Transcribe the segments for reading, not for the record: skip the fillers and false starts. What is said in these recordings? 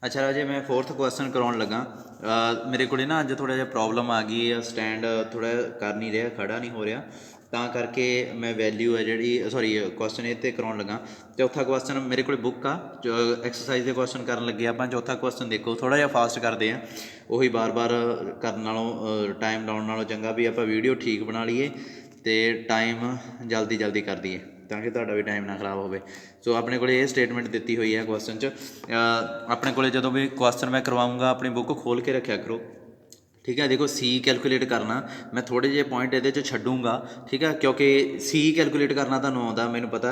अच्छा राजे, मैं fourth question कराउण लगा। मेरे को ना अज थोड़ा जिहा प्रॉब्लम आ गई है, स्टैंड थोड़ा कर नहीं रहा, खड़ा नहीं हो रहा, ਤਾਂ करके मैं वैल्यू है जी सॉरी क्वेश्चन ये तो कराउण लगा। चौथा क्वेश्चन मेरे को बुक आ जो एक्सरसाइज के क्वेश्चन कर लगे आप। चौथा क्वेश्चन देखो, थोड़ा जिहा फास्ट करते हैं, उही बार बार करन नालों टाइम लाउण नालों चंगा भी आप वीडियो ठीक बना लीए तो टाइम जल्दी जल्दी कर दईए ਤਾਂ ਕਿ ਤੁਹਾਡਾ भी टाइम ना खराब होवे। सो अपने को स्टेटमेंट दी हुई है क्वेश्चन च। अपने को जो भी क्वेश्चन मैं करवाऊँगा अपनी बुक खोल के रखा करो, ठीक है। देखो सी कैलकुलेट करना मैं थोड़े जे पॉइंट ये छड्डूँगा, ठीक है, क्योंकि सी कैलकुलेट करना तुहानूं आउंदा मैनूं पता।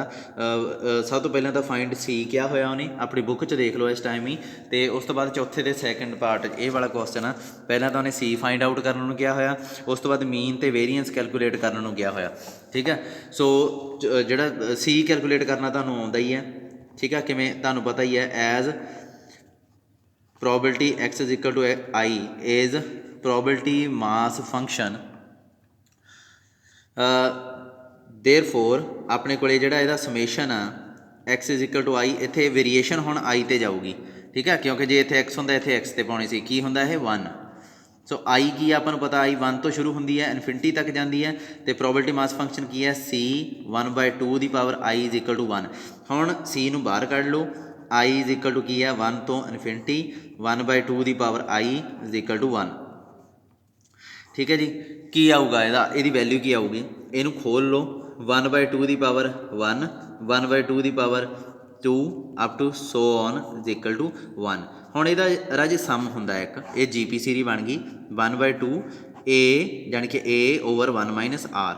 सब तो पहले तो फाइंड सी क्या होया उन्हें अपनी बुक च देख लो इस टाइम ही, तो उस तो बाद चौथे के सैकेंड पार्ट ये वाला क्वेश्चन आ। पहला तो उन्हें सी फाइंड आउट करने नूं क्या होया, उस तो बाद मीन ते वेरीएंस कैलकुलेट करने नूं क्या होया, ठीक है। सो जिहड़ा सी कैलकुलेट करना तुहानूं आउंदा ही है, ठीक है। किवें तुहानूं पता ही है, as probability x is equal to I is probability mass function। therefore अपने को जिहड़ा इहदा समेशन आ x is equal to I, इत्थे वेरीएशन हुण I ते जाऊगी, ठीक है, क्योंकि जे इत्थे x हुंदा इत्थे x ते पाउणी सी, की हुंदा इह 1। सो आई की आपां नूं पता I 1 तो शुरू हुंदी है इनफिनिटी तक जाती है, तो प्रोबेबिलिटी मास फंक्शन की है C 1/2 की power I is equal to 1। हुण C नूं बाहर कढ लो, I इज इक्वल टू की है 1 तो इनफिनिटी 1/2 की power I is equal to 1, ठीक है जी। की आऊगा इहदी वैल्यू की आऊगी, इनू खोल लो, 1/2 की पावर 1, 1/2 की power 2 up to so on is equal to 1। हुण इहदा राजे सम हुंदा एक, ये GP सीरी बन गई 1/2 A जानी कि A ओवर 1 - R।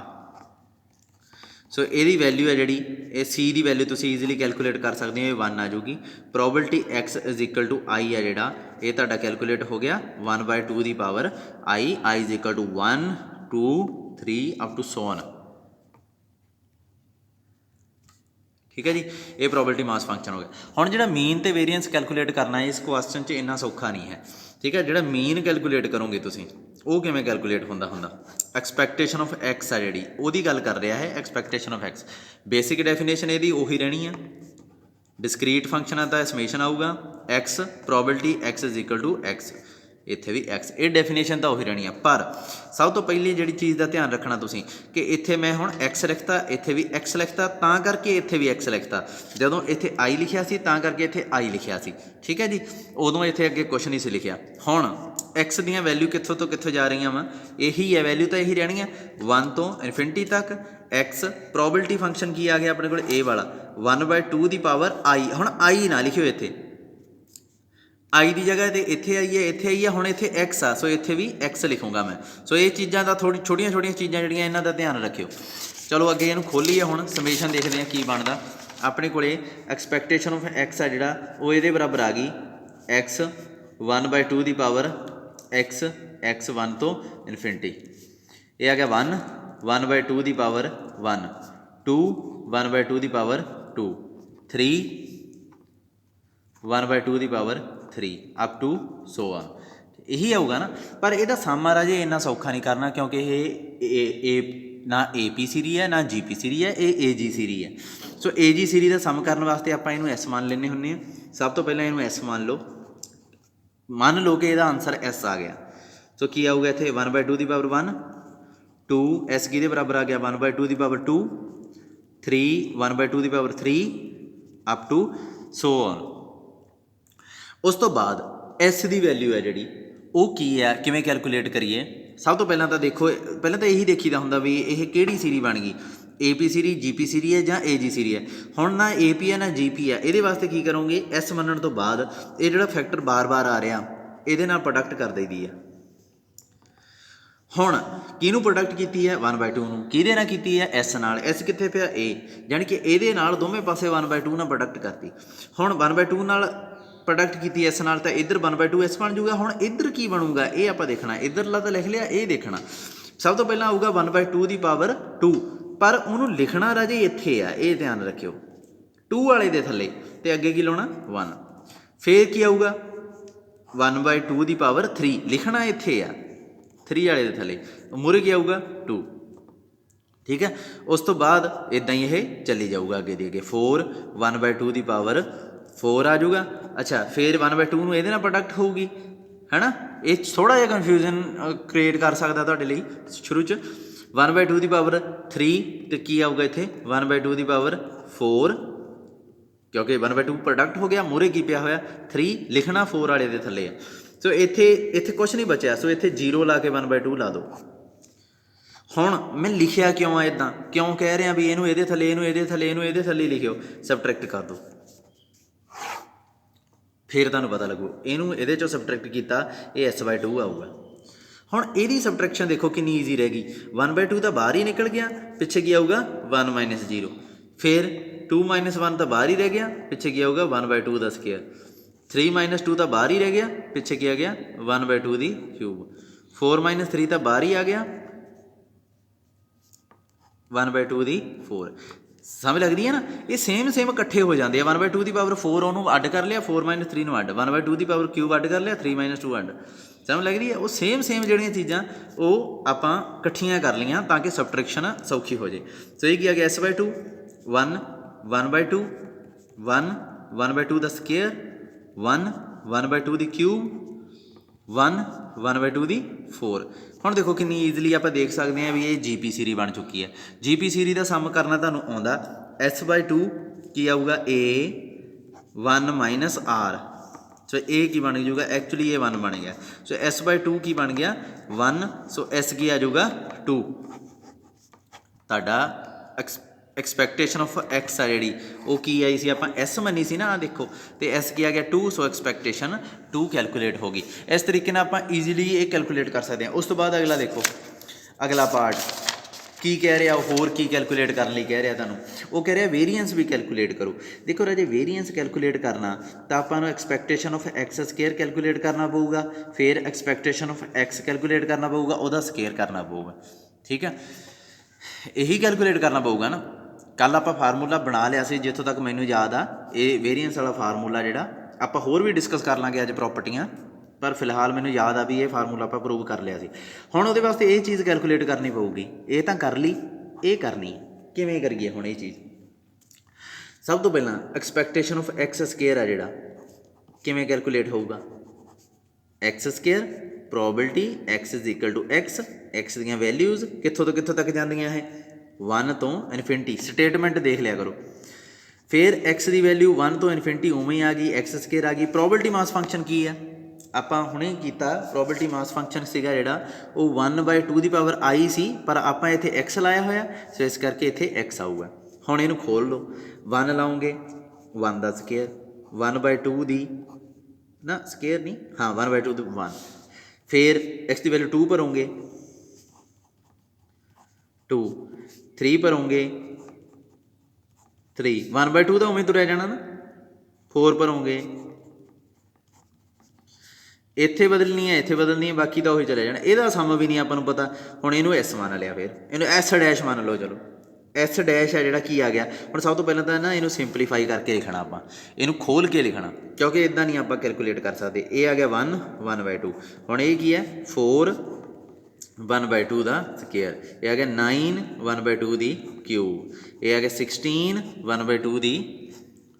सो यदी वैल्यू है जी ये सी की वैल्यू तुम ईजिली कैलकुलेट कर सकते हो, 1 आ जाऊगी। Probability X is equal to I है जोड़ा ये कैलकुलेट हो गया 1/2 की power I is equal to 1 2 3 up to so on, ठीक है जी। ये प्रोबेबिलिटी मास फंक्शन हो गया। हुण जिहड़ा मीन ते वेरीएंस कैलकुलेट करना है इस क्वेश्चन च इन्ना सौखा नहीं है, ठीक है। जिहड़ा मीन कैलकुलेट करोगे तुसीं वो किवें कैलकुलेट हुंदा एक्सपैक्टेशन ऑफ एक्स है जी उहदी गल कर रहा है, expectation of X. Basic definition इहदी उही रहनी है, डिस्क्रीट फंक्शन है तो समेशन आऊगा X probability X is equal to X, इत्थे भी एक्स, ये डेफिनेशन तो उही रहनी है। पर सब तो पहली जिहड़ी चीज़ का ध्यान रखना तुसीं कि इत्थे मैं हुण एक्स लिखता, इत्थे भी एक्स लिखता, तां करके इत्थे भी एक्स लिखता। जदों इत्थे आई लिखिया सी तां करके इत्थे आई लिखिया सी, ठीक है जी। उदों इत्थे अगे कुछ नहीं सी लिखिया। हुण एक्स दीयां वैल्यू कित्थों तो कित्थों जा रही वा, यही है वैल्यू तो यही रहनी है 1 तो इनफिनिटी तक। एक्स प्रोबेबिलिटी फंक्शन की आ गया अपने को ए वाला 1/2 की पावर आई। हुण आई ना लिखियो इत्थे, आई की जगह तो इत्थे आई है, इत्थे आई है, हुण इत्थे एक्स आ, सो इत्थे भी एक्स लिखूँगा मैं। सो ये चीज़ां दा थोड़ी छोटिया छोटिया चीज़ां जिहड़ियां इन्हां दा ध्यान रखियो। चलो अगे इहनूं खोलीए, हुण समेशन देखते हैं की बनदा। अपने को एक्सपैक्टेशन ऑफ एक्स है जिहड़ा वो इहदे बराबर आ गई एक्स 1/2 की पावर एक्स एक्स 1 तो इनफिनिटी, ये आ गया 1 1/2 की पावर 1 2 1/2 की पावर 2 3 1/2 की power 3 up to so on, यही आऊगा ना। पर यदा सम आ राजे इन्ना सौखा नहीं करना, क्योंकि ये ना AP सीरी है ना GP सीरी है, ये AG सीरी है। सो AG सीरी का सम करने वास्ते आप इनू S मान लेने होंने। सब तो पहले इनू S मान लो कि यदा आंसर S आ गया। सो की आऊगा इत्थे 1/2 की पावर 1 2 S कि बराबर आ गया 1/2 की पावर 2 3 1/2 की power 3 up to so on. उस तो बाद एस की वैल्यू है जी वो की है, किवें कैलकुलेट करिए। सब तो पहला तो देखो, पहले तो यही देखीदा हुंदा भी ये किहड़ी सीरी बन गई, AP सीरी GP सीरी है या AG सीरी है। हुण ना AP है ना GP है, ये वास्ते की करोगे S मनण तो बाद ये जिहड़ा फैक्टर बार बार आ रहा ये नाल प्रोडक्ट कर दईदी है। हुण किहनूं प्रोडक्ट की है 1/2 नूं, किहदे नाल कीती है S नाल, S कित्थे पिया A, जानी कि इहदे नाल दोवें पासे 1/2 नाल प्रोडक्ट करती। हुण 1/2 नाल प्रोडक्ट की एस नाल तो इधर 1/2 एस बन जूगा। हुण इधर की बनूगा ये आप देखना, इधरला तो लिख लिया, ये देखना। सब तो पहला आऊगा 1/2 की पावर 2, पर उन्होंने लिखना राजे इत्थे आ, ये ध्यान रखियो 2 वाले दे थले ते अगे की लाउणा 1। फिर की आऊगा 1/2 की पावर 3 लिखना इत्थे आ, 3 वाले दे थले मुरे की आऊगा 2, ठीक है। उस तो बाद इदा ही ये चली जाऊगा अगे दी अगे 4 1/2 की पावर 4 आ जाऊगा ਅੱਛਾ ਫਿਰ 1/2 ਨੂੰ ਇਹਦੇ ਨਾਲ ਪ੍ਰੋਡਕਟ ਹੋਊਗੀ ਹੈ ਨਾ। ਇਹ ਥੋੜ੍ਹਾ ਜਿਹਾ ਕਨਫਿਊਜ਼ਨ ਕ੍ਰੀਏਟ ਕਰ ਸਕਦਾ ਤੁਹਾਡੇ ਲਈ ਸ਼ੁਰੂ 'ਚ। 1/2 ਦੀ ਪਾਵਰ 3 ਅਤੇ ਕੀ ਆਊਗਾ ਇੱਥੇ 1/2 ਦੀ ਪਾਵਰ 4, ਕਿਉਂਕਿ 1/2 ਪ੍ਰੋਡਕਟ ਹੋ ਗਿਆ, ਮੂਹਰੇ ਕੀ ਪਿਆ ਹੋਇਆ 3, ਲਿਖਣਾ 4 ਵਾਲੇ ਦੇ ਥੱਲੇ ਆ। ਸੋ ਇੱਥੇ ਕੁਛ ਨਹੀਂ ਬਚਿਆ, ਸੋ ਇੱਥੇ 0 ਲਾ ਕੇ 1/2 ਲਾ ਦਿਓ। ਹੁਣ ਮੈਂ ਲਿਖਿਆ ਕਿਉਂ ਆ ਇੱਦਾਂ, ਕਿਉਂ ਕਹਿ ਰਿਹਾ ਵੀ ਇਹਨੂੰ ਇਹਦੇ ਥੱਲੇ, ਇਹਨੂੰ ਇਹਦੇ ਥੱਲੇ, ਇਹਨੂੰ ਇਹਦੇ ਥੱਲੇ ਲਿਖਿਓ, ਸਬਟਰੈਕਟ ਕਰ ਦਿਓ, ਫਿਰ ਤੁਹਾਨੂੰ ਪਤਾ ਲੱਗੂ। ਇਹਨੂੰ ਇਹਦੇ 'ਚੋਂ ਸਬਟਰੈਕਟ ਕੀਤਾ, ਇਹ S/2 ਆਊਗਾ। ਹੁਣ ਇਹਦੀ ਸਬਟਰੈਕਸ਼ਨ ਦੇਖੋ ਕਿੰਨੀ ਈਜ਼ੀ ਰਹਿ ਗਈ। 1/2 ਤਾਂ ਬਾਹਰ ਹੀ ਨਿਕਲ ਗਿਆ, ਪਿੱਛੇ ਕੀ ਆਊਗਾ 1 - 0, ਫਿਰ 2 - 1 ਤਾਂ ਬਾਹਰ ਹੀ ਰਹਿ ਗਿਆ, ਪਿੱਛੇ ਕੀ ਆਊਗਾ 1/2 ਦਾ ਸਕੇਅਰ, 3 - 2 ਤਾਂ ਬਾਹਰ ਹੀ ਰਹਿ ਗਿਆ, ਪਿੱਛੇ ਕੀ ਆ ਗਿਆ 1/2 ਦੀ ਕਿਊਬ, 4 - 3 ਤਾਂ ਬਾਹਰ ਹੀ ਆ ਗਿਆ, 1/2 ਦੀ 4। ਸਮਝ ਲੱਗਦੀ ਹੈ ਨਾ, ਇਹ ਸੇਮ ਇਕੱਠੇ ਹੋ ਜਾਂਦੇ ਆ। 1/2 ਦੀ ਪਾਵਰ 4 ਉਹਨੂੰ ਅੱਡ ਕਰ ਲਿਆ, 4 - 3 ਨੂੰ ਅੱਡ, 1/2 ਦੀ ਪਾਵਰ ਕਿਊਬ ਅੱਡ ਕਰ ਲਿਆ, 3 - 2 ਅੱਡ। ਸਮਝ ਲੱਗਦੀ ਹੈ, ਉਹ ਸੇਮ ਜਿਹੜੀਆਂ ਚੀਜ਼ਾਂ ਉਹ ਆਪਾਂ ਇਕੱਠੀਆਂ ਕਰ ਲਈਆਂ ਤਾਂ ਕਿ ਸਬਟਰੈਕਸ਼ਨ ਸੌਖੀ ਹੋ ਜੇ। ਸੋ ਇਹ ਕੀ ਆ ਗਿਆ S/2 1, 1/2 1, 1/2 ਦਾ ਸਕੇਅਰ 1, 1/2 ਦੀ ਕਿਊਬ 1, 1/2 ਦੀ 4। ਹੁਣ ਦੇਖੋ ਕਿੰਨੀ ਈਜ਼ਲੀ ਆਪਾਂ ਦੇਖ ਸਕਦੇ ਹਾਂ ਵੀ ਇਹ GP ਸੀਰੀ ਬਣ ਚੁੱਕੀ ਹੈ। GP ਸੀਰੀ ਦਾ ਸਮ ਕਰਨਾ ਤੁਹਾਨੂੰ ਆਉਂਦਾ, S/2 ਕੀ ਆਊਗਾ A 1 - R। ਸੋ ਇਹ ਕੀ ਬਣ ਜਾਊਗਾ, ਐਕਚੁਅਲੀ ਇਹ 1 ਬਣ ਗਿਆ। ਸੋ S/2 ਕੀ ਬਣ ਗਿਆ 1, ਸੋ S ਕੀ ਆ ਜਾਊਗਾ 2। ਤੁਹਾਡਾ ਐਕਸਪੈਕਟੇਸ਼ਨ ਆਫ X ਆ ਜਿਹੜੀ ਉਹ ਕੀ ਆਈ ਸੀ, ਆਪਾਂ S ਮੰਨੀ ਸੀ ਨਾ, ਆਹ ਦੇਖੋ, ਅਤੇ S ਕੀ ਆ ਗਿਆ 2, ਸੋ ਐਕਸਪੈਕਟੇਸ਼ਨ 2 ਕੈਲਕੂਲੇਟ ਹੋ ਗਈ। ਇਸ ਤਰੀਕੇ ਨਾਲ ਆਪਾਂ ਈਜ਼ੀਲੀ ਇਹ ਕੈਲਕੂਲੇਟ ਕਰ ਸਕਦੇ ਹਾਂ। ਉਸ ਤੋਂ ਬਾਅਦ ਅਗਲਾ ਦੇਖੋ, ਅਗਲਾ ਪਾਰਟ ਕੀ ਕਹਿ ਰਿਹਾ, ਹੋਰ ਕੀ ਕੈਲਕੂਲੇਟ ਕਰਨ ਲਈ ਕਹਿ ਰਿਹਾ ਤੁਹਾਨੂੰ, ਉਹ ਕਹਿ ਰਿਹਾ ਵੇਰੀਐਂਸ ਵੀ ਕੈਲਕੂਲੇਟ ਕਰੋ। ਦੇਖੋ ਰਾਜੇ ਵੇਰੀਐਂਸ ਕੈਲਕੂਲੇਟ ਕਰਨਾ ਤਾਂ ਆਪਾਂ ਨੂੰ expectation of X square calculate ਕਰਨਾ ਪਊਗਾ, ਫਿਰ ਐਕਸਪੈਕਟੇਸ਼ਨ ਆਫ X ਕੈਲਕੂਲੇਟ ਕਰਨਾ ਪਊਗਾ, ਉਹਦਾ ਸਕੇਅਰ ਕਰਨਾ ਪਊਗਾ। ਠੀਕ ਹੈ, ਇਹੀ ਕੈਲਕੂਲੇਟ ਕਰਨਾ ਪਊਗਾ ਨਾ। ਕੱਲ੍ਹ ਆਪਾਂ ਫਾਰਮੂਲਾ ਬਣਾ ਲਿਆ ਸੀ, ਜਿੱਥੋਂ ਤੱਕ ਮੈਨੂੰ ਯਾਦ ਆ, ਇਹ ਵੇਰੀਐਂਸ ਵਾਲਾ ਫਾਰਮੂਲਾ ਜਿਹੜਾ ਆਪਾਂ ਹੋਰ ਵੀ ਡਿਸਕਸ ਕਰ ਲਾਂਗੇ ਅੱਜ ਪ੍ਰੋਪਰਟੀਆਂ, ਪਰ ਫਿਲਹਾਲ ਮੈਨੂੰ ਯਾਦ ਆ ਵੀ ਇਹ ਫਾਰਮੂਲਾ ਆਪਾਂ ਪ੍ਰੂਵ ਕਰ ਲਿਆ ਸੀ। ਹੁਣ ਉਹਦੇ ਵਾਸਤੇ ਇਹ ਚੀਜ਼ ਕੈਲਕੂਲੇਟ ਕਰਨੀ ਪਊਗੀ। ਇਹ ਤਾਂ ਕਰ ਲਈ, ਇਹ ਕਰਨੀ ਕਿਵੇਂ ਕਰੀਏ ਹੁਣ ਇਹ ਚੀਜ਼। ਸਭ ਤੋਂ ਪਹਿਲਾਂ ਐਕਸਪੈਕਟੇਸ਼ਨ ਆਫ X ਸਕੇਅਰ ਆ ਜਿਹੜਾ, ਕਿਵੇਂ ਕੈਲਕੂਲੇਟ ਹੋਊਗਾ, X square probability X = X, X ਦੀਆਂ ਵੈਲਿਊਜ਼ ਕਿੱਥੋਂ ਤੋਂ ਕਿੱਥੋਂ ਤੱਕ ਜਾਂਦੀਆਂ ਇਹ 1 ਤੋਂ ਇਨਫਿਨਿਟੀ, ਸਟੇਟਮੈਂਟ ਦੇਖ ਲਿਆ ਕਰੋ। ਫਿਰ X ਦੀ ਵੈਲਿਊ 1 ਤੋਂ ਇਨਫਿਨਿਟੀ ਉਵੇਂ ਆ ਗਈ, X ਸਕੇਅਰ ਆ ਗਈ। ਪ੍ਰੋਬੇਬਿਲਟੀ ਮਾਸ ਫੰਕਸ਼ਨ ਕੀ ਆ, ਆਪਾਂ ਹੁਣੇ ਕੀਤਾ, ਪ੍ਰੋਬੇਬਿਲਟੀ ਮਾਸ ਫੰਕਸ਼ਨ ਸੀਗਾ ਜਿਹੜਾ ਉਹ 1/2 ਦੀ ਪਾਵਰ I ਸੀ, ਪਰ ਆਪਾਂ ਇੱਥੇ X ਲਾਇਆ ਹੋਇਆ, ਸੋ ਇਸ ਕਰਕੇ ਇੱਥੇ X ਆਊਗਾ। ਹੁਣ ਇਹਨੂੰ ਖੋਲ੍ਹ ਲਓ, 1 ਲਾਉਂਗੇ 1 ਦਾ ਸਕੇਅਰ, 1/2 ਦੀ ਨਾ ਸਕੇਅਰ ਨਹੀਂ, ਹਾਂ 1/2 ਦੀ 1, ਫਿਰ X ਦੀ ਵੈਲਿਊ 2 ਭਰੋਂਗੇ 2, 3 ਭਰੋਂਗੇ 3, 1/2 ਤਾਂ ਉਵੇਂ ਤੁਰਿਆ ਜਾਣਾ ਨਾ, 4 ਭਰੋਂਗੇ, ਇੱਥੇ ਬਦਲਣੀ ਹੈ, ਇੱਥੇ ਬਦਲਣੀ ਹੈ, ਬਾਕੀ ਤਾਂ ਉਹੀ ਚਲੇ ਜਾਣਾ। ਇਹਦਾ ਸਮ ਵੀ ਨਹੀਂ ਆਪਾਂ ਨੂੰ ਪਤਾ। ਹੁਣ ਇਹਨੂੰ S ਮੰਨ ਲਿਆ, ਫਿਰ ਇਹਨੂੰ S' ਮੰਨ ਲਓ। ਚਲੋ S' ਹੈ ਜਿਹੜਾ ਕੀ ਆ ਗਿਆ। ਹੁਣ ਸਭ ਤੋਂ ਪਹਿਲਾਂ ਤਾਂ ਨਾ ਇਹਨੂੰ ਸਿੰਪਲੀਫਾਈ ਕਰਕੇ ਲਿਖਣਾ, ਆਪਾਂ ਇਹਨੂੰ ਖੋਲ੍ਹ ਕੇ ਲਿਖਣਾ, ਕਿਉਂਕਿ ਇੱਦਾਂ ਨਹੀਂ ਆਪਾਂ ਕੈਲਕੂਲੇਟ ਕਰ ਸਕਦੇ। ਇਹ ਆ ਗਿਆ 1, 1/2। ਹੁਣ ਇਹ ਕੀ ਹੈ 4 1/2 ਦਾ ਸਕੇਅਰ, ਇਹ ਆ ਗਿਆ 9 1/2 ਦੀ ਕਿਊਬ, ਇਹ ਆ ਗਿਆ 16 1/2 ਦੀ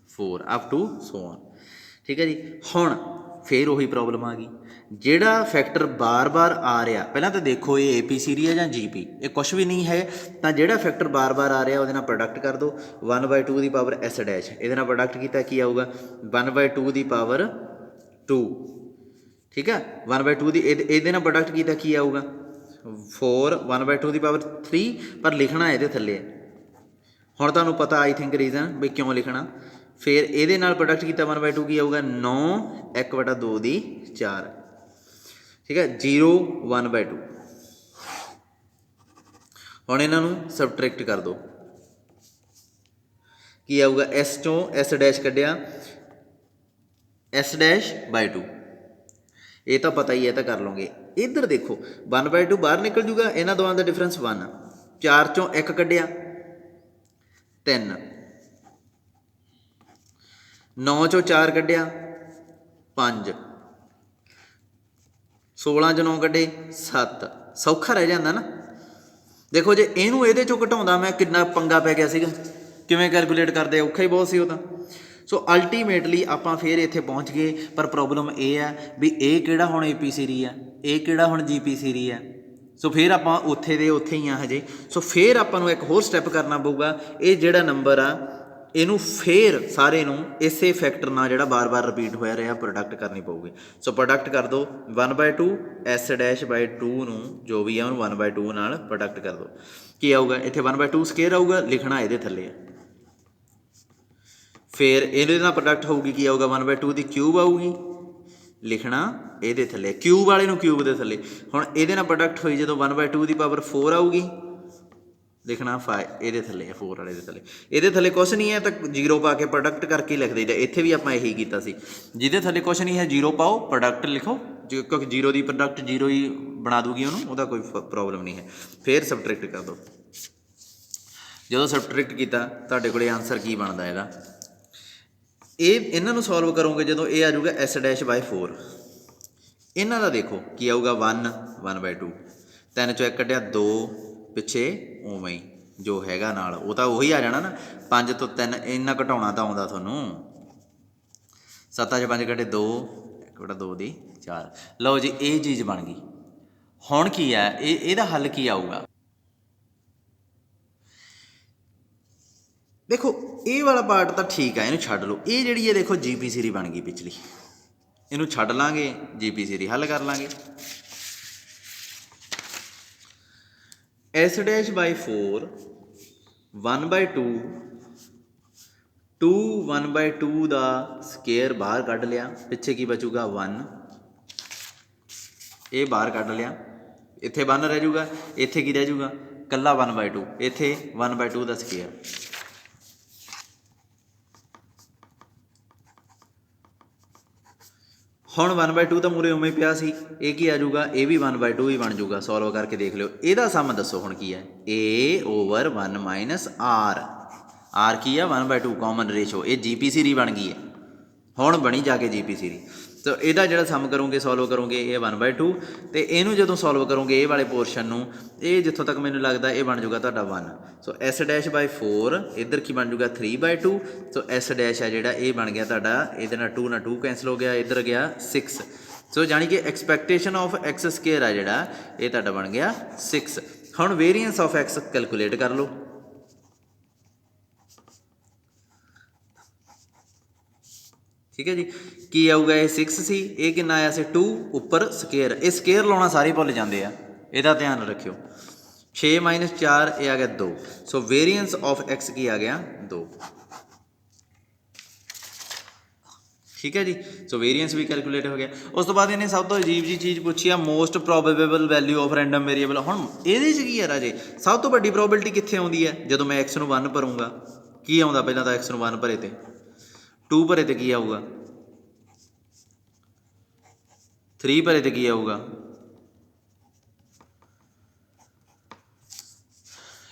4 ਅਪ ਟੂ ਸੋ ਔਨ। ਠੀਕ ਹੈ ਜੀ। ਹੁਣ ਫਿਰ ਉਹੀ ਪ੍ਰੋਬਲਮ ਆ ਗਈ, ਜਿਹੜਾ ਫੈਕਟਰ ਬਾਰ-ਬਾਰ ਆ ਰਿਹਾ, ਪਹਿਲਾਂ ਤਾਂ ਦੇਖੋ ਇਹ AP ਸੀਰੀ ਹੈ ਜਾਂ GP, ਇਹ ਕੁਛ ਵੀ ਨਹੀਂ ਹੈ। ਤਾਂ ਜਿਹੜਾ ਫੈਕਟਰ ਬਾਰ-ਬਾਰ ਆ ਰਿਹਾ ਉਹਦੇ ਨਾਲ ਪ੍ਰੋਡਕਟ ਕਰ ਦਿਓ। 1/2 ਦੀ ਪਾਵਰ S', ਇਹਦੇ ਨਾਲ ਪ੍ਰੋਡਕਟ ਕੀਤਾ ਕੀ ਆਊਗਾ 1/2 ਦੀ ਪਾਵਰ 2। ਠੀਕ ਹੈ, 1/2 ਦੀ ਇਹਦੇ ਨਾਲ ਪ੍ਰੋਡਕਟ ਕੀਤਾ ਕੀ ਆਊਗਾ 4, 1/2 ਦੀ ਪਾਵਰ 3, ਪਰ ਲਿਖਣਾ ਇਹਦੇ ਥੱਲੇ। ਹੁਣ ਤੁਹਾਨੂੰ ਪਤਾ ਆਈ ਥਿੰਕ ਰੀਜ਼ਨ ਵੀ ਕਿਉਂ ਲਿਖਣਾ। ਫਿਰ ਇਹਦੇ ਨਾਲ ਪ੍ਰੋਡਕਟ ਕੀਤਾ 1/2 ਕੀ ਆਊਗਾ 9 1/2 ਦੀ 4। ਠੀਕ ਹੈ, 0 1/2। ਹੁਣ ਇਹਨਾਂ ਨੂੰ ਸਬਟਰੈਕਟ ਕਰ ਦਿਓ, ਕੀ ਆਊਗਾ S ਚੋਂ S' ਕੱਢਿਆ S'/2। ਇਹ ਤਾਂ ਪਤਾ ਹੀ ਹੈ, ਤਾਂ ਕਰ ਲਓਗੇ। ਇੱਧਰ ਦੇਖੋ 1/2 ਬਾਹਰ ਨਿਕਲ ਜੂਗਾ, ਇਹਨਾਂ ਦੋਵਾਂ ਦਾ ਡਿਫਰੈਂਸ 1, 4 ਚੋਂ 1 ਕੱਢਿਆ 3, 9 ਚੋਂ 4 ਕੱਢਿਆ 5, 16 ਚੋਂ 9 ਕੱਢੇ 7। ਸੌਖਾ ਰਹਿ ਜਾਂਦਾ ਨਾ। ਦੇਖੋ ਜੇ ਇਹਨੂੰ ਇਹਦੇ ਚੋਂ ਘਟਾਉਂਦਾ ਮੈਂ, ਕਿੰਨਾ ਪੰਗਾ ਪੈ ਗਿਆ ਸੀਗਾ, ਕਿਵੇਂ ਕੈਲਕੂਲੇਟ ਕਰਦੇ, ਔਖਾ ਹੀ ਬਹੁਤ ਸੀ ਉਹ ਤਾਂ। ਸੋ ਅਲਟੀਮੇਟਲੀ ਆਪਾਂ ਫਿਰ ਇੱਥੇ ਪਹੁੰਚ ਗਏ, ਪਰ ਪ੍ਰੋਬਲਮ ਇਹ ਹੈ ਵੀ ਇਹ ਕਿਹੜਾ ਹੁਣ AP ਸੀਰੀ ਆ, ਇਹ ਕਿਹੜਾ ਹੁਣ GP ਸੀਰੀ ਆ। ਸੋ ਫਿਰ ਆਪਾਂ ਉੱਥੇ ਦੇ ਉੱਥੇ ਹੀ ਆ ਹਜੇ। ਸੋ ਫਿਰ ਆਪਾਂ ਨੂੰ ਇੱਕ ਹੋਰ ਸਟੈਪ ਕਰਨਾ ਪਊਗਾ, ਇਹ ਜਿਹੜਾ ਨੰਬਰ ਆ ਇਹਨੂੰ ਫਿਰ ਸਾਰੇ ਨੂੰ ਇਸੇ ਫੈਕਟਰ ਨਾਲ ਜਿਹੜਾ ਬਾਰ-ਬਾਰ ਰਿਪੀਟ ਹੋਇਆ ਰਿਹਾ ਪ੍ਰੋਡਕਟ ਕਰਨੀ ਪਊਗੀ। ਸੋ ਪ੍ਰੋਡਕਟ ਕਰ ਦਿਓ 1/2 S'/2 ਨੂੰ, ਜੋ ਵੀ ਆ ਉਹਨੂੰ 1/2 ਨਾਲ ਪ੍ਰੋਡਕਟ ਕਰ ਦਿਓ। ਕੀ ਆਊਗਾ ਇੱਥੇ 1/2 ਸਕੇਅਰ ਆਊਗਾ, ਲਿਖਣਾ ਇਹਦੇ ਥੱਲੇ ਆ। ਫਿਰ ਇਹਦੇ ਨਾਲ ਪ੍ਰੋਡਕਟ ਹੋਊਗੀ, ਕੀ ਆਊਗਾ 1/2 ਦੀ ਕਿਊਬ ਆਊਗੀ, ਲਿਖਣਾ ਇਹਦੇ ਥੱਲੇ, ਕਿਊਬ ਵਾਲੇ ਨੂੰ ਕਿਊਬ ਦੇ ਥੱਲੇ। ਹੁਣ ਇਹਦੇ ਨਾਲ ਪ੍ਰੋਡਕਟ ਹੋਈ ਜਦੋਂ 1/2 ਦੀ ਪਾਵਰ 4 ਆਊਗੀ, ਲਿਖਣਾ 5 ਇਹਦੇ ਥੱਲੇ, 4 ਵਾਲੇ ਦੇ ਥੱਲੇ। ਇਹਦੇ ਥੱਲੇ ਕੁਛ ਨਹੀਂ ਹੈ ਤਾਂ 0 ਪਾ ਕੇ ਪ੍ਰੋਡਕਟ ਕਰਕੇ ਲਿਖ ਦਈਦਾ। ਇੱਥੇ ਵੀ ਆਪਾਂ ਇਹੀ ਕੀਤਾ ਸੀ, ਜਿਹਦੇ ਥੱਲੇ ਕੁਛ ਨਹੀਂ ਹੈ 0 ਪਾਓ, ਪ੍ਰੋਡਕਟ ਲਿਖੋ, ਕਿਉਂਕਿ 0 ਦੀ ਪ੍ਰੋਡਕਟ 0 ਹੀ ਬਣਾ ਦੂਗੀ ਉਹਨੂੰ, ਉਹਦਾ ਕੋਈ ਪ੍ਰੋਬਲਮ ਨਹੀਂ ਹੈ। ਫਿਰ ਸਬਟਰੈਕਟ ਕਰ ਦਿਓ। ਜਦੋਂ ਸਬਟਰੈਕਟ ਕੀਤਾ ਤੁਹਾਡੇ ਕੋਲ ਆਨਸਰ ਕੀ ਬਣਦਾ ਇਹਦਾ, ਇਹਨਾਂ ਨੂੰ ਸੋਲਵ ਕਰੋਗੇ ਜਦੋਂ ਇਹ ਆ ਜਾਊਗਾ S'/4। ਇਹਨਾਂ ਦਾ ਦੇਖੋ ਕੀ ਆਊਗਾ 1/2, 3 ਚੋਂ 1 ਕੱਢਿਆ 2, ਪਿੱਛੇ ਉਵੇਂ ਹੀ ਜੋ ਹੈਗਾ ਨਾਲ ਉਹ ਤਾਂ ਉਹੀ ਆ ਜਾਣਾ ਨਾ। 5 ਤੋਂ 3 ਇੰਨਾ ਘਟਾਉਣਾ ਤਾਂ ਆਉਂਦਾ ਤੁਹਾਨੂੰ। 7 'ਚ 5 ਕੱਢੇ 2, 1/2 ਦੀ 4। ਲਓ ਜੀ ਇਹ ਚੀਜ਼ ਬਣ ਗਈ। ਹੁਣ ਕੀ ਹੈ ਇਹਦਾ ਹੱਲ ਕੀ ਆਊਗਾ, ਦੇਖੋ ਇਹ ਵਾਲਾ ਪਾਰਟ ਤਾਂ ਠੀਕ ਆ, ਇਹਨੂੰ ਛੱਡ ਲਓ। ਇਹ ਜਿਹੜੀ ਹੈ ਦੇਖੋ GP ਸੀਰੀ ਬਣ ਗਈ ਪਿਛਲੀ, ਇਹਨੂੰ ਛੱਡ ਲਾਂਗੇ, GP ਸੀਰੀ ਹੱਲ ਕਰ ਲਾਂਗੇ। S'/4 1/2 2 1/2 ਦਾ ਸਕੇਅਰ ਬਾਹਰ ਕੱਢ ਲਿਆ, ਪਿੱਛੇ ਕੀ ਬਚੂਗਾ 1, ਇਹ ਬਾਹਰ ਕੱਢ ਲਿਆ, ਇੱਥੇ 1 ਰਹਿ ਜੂਗਾ, ਇੱਥੇ ਕੀ ਰਹਿ ਜੂਗਾ ਕੱਲਾ 1/2, ਇੱਥੇ 1/2 ਦਾ ਸਕੇਅਰ। ਹੁਣ 1/2 ਤਾਂ ਮੂਰੇ ਉਵੇਂ ਪਿਆ ਸੀ, ਇਹ ਕੀ ਆ ਜਾਊਗਾ, ਇਹ ਵੀ 1/2 ਹੀ ਬਣ ਜਾਊਗਾ। ਸੋਲਵ ਕਰਕੇ ਦੇਖ ਲਿਓ। ਇਹਦਾ ਸਮ ਦੱਸੋ ਹੁਣ ਕੀ ਹੈ, A/1 - R। R ਕੀ ਆ 1/2 ਕਾਮਨ ਰੇਸ਼ੋ, ਇਹ GP ਸੀਰੀ ਬਣ ਗਈ ਹੈ। ਹੁਣ ਬਣੀ ਜਾ ਕੇ GP ਸੀਰੀ। ਸੋ ਇਹਦਾ ਜਿਹੜਾ ਸਮ ਕਰੋਗੇ, ਸੋਲਵ ਕਰੋਗੇ, ਇਹ 1/2, ਅਤੇ ਇਹਨੂੰ ਜਦੋਂ ਸੋਲਵ ਕਰੋਗੇ ਇਹ ਵਾਲੇ ਪੋਰਸ਼ਨ ਨੂੰ, ਇਹ ਜਿੱਥੋਂ ਤੱਕ ਮੈਨੂੰ ਲੱਗਦਾ ਇਹ ਬਣ ਜਾਊਗਾ ਤੁਹਾਡਾ 1। ਸੋ S'/4 ਇੱਧਰ ਕੀ ਬਣ ਜਾਊਗਾ 3/2। ਸੋ S' ਹੈ ਜਿਹੜਾ ਇਹ ਬਣ ਗਿਆ ਤੁਹਾਡਾ, ਇਹਦੇ ਨਾਲ 2 ਨਾਲ 2 ਕੈਂਸਲ ਹੋ ਗਿਆ, ਇੱਧਰ ਗਿਆ 6। ਸੋ ਜਾਣੀ ਕਿ ਐਕਸਪੈਕਟੇਸ਼ਨ ਆਫ X ਸਕੇਅਰ ਆ ਜਿਹੜਾ ਇਹ ਤੁਹਾਡਾ ਬਣ ਗਿਆ 6। ਹੁਣ ਵੇਰੀਐਂਸ ਆਫ X ਕੈਲਕੂਲੇਟ ਕਰ ਲਓ। ਠੀਕ ਹੈ ਜੀ, ਕੀ ਆਊਗਾ, ਇਹ 6 ਸੀ, ਇਹ ਕਿੰਨਾ ਆਇਆ ਸੀ 2, ਉੱਪਰ ਸਕੇਅਰ। ਇਹ ਸਕੇਅਰ ਲਾਉਣਾ ਸਾਰੇ ਭੁੱਲ ਜਾਂਦੇ ਆ, ਇਹਦਾ ਧਿਆਨ ਰੱਖਿਓ। 6 - 4 ਇਹ ਆ ਗਿਆ 2। ਸੋ ਵੇਰੀਐਂਸ ਆਫ X ਕੀ ਆ ਗਿਆ 2। ਠੀਕ ਹੈ ਜੀ, ਸੋ ਵੇਰੀਐਂਸ ਵੀ ਕੈਲਕੂਲੇਟ ਹੋ ਗਿਆ। ਉਸ ਤੋਂ ਬਾਅਦ ਇਹਨੇ ਸਭ ਤੋਂ ਅਜੀਬ ਜੀ ਚੀਜ਼ ਪੁੱਛੀ ਆ, most probable value of random variable. ਹੁਣ ਇਹਦੇ 'ਚ ਕੀ ਹੈ ਰਾਜੇ, ਸਭ ਤੋਂ ਵੱਡੀ ਪ੍ਰੋਬੇਬਿਲਿਟੀ ਕਿੱਥੇ ਆਉਂਦੀ ਹੈ, ਜਦੋਂ ਮੈਂ X ਨੂੰ 1 ਭਰੂੰਗਾ। ਕੀ ਆਉਂਦਾ ਪਹਿਲਾਂ ਤਾਂ X ਨੂੰ 1 ਭਰੇ ਤੇ 2 ਭਰੇ ਤੇ ਕੀ ਆਊਗਾ, 3 ਭਰੇ ਤੇ ਕੀ ਆਊਗਾ,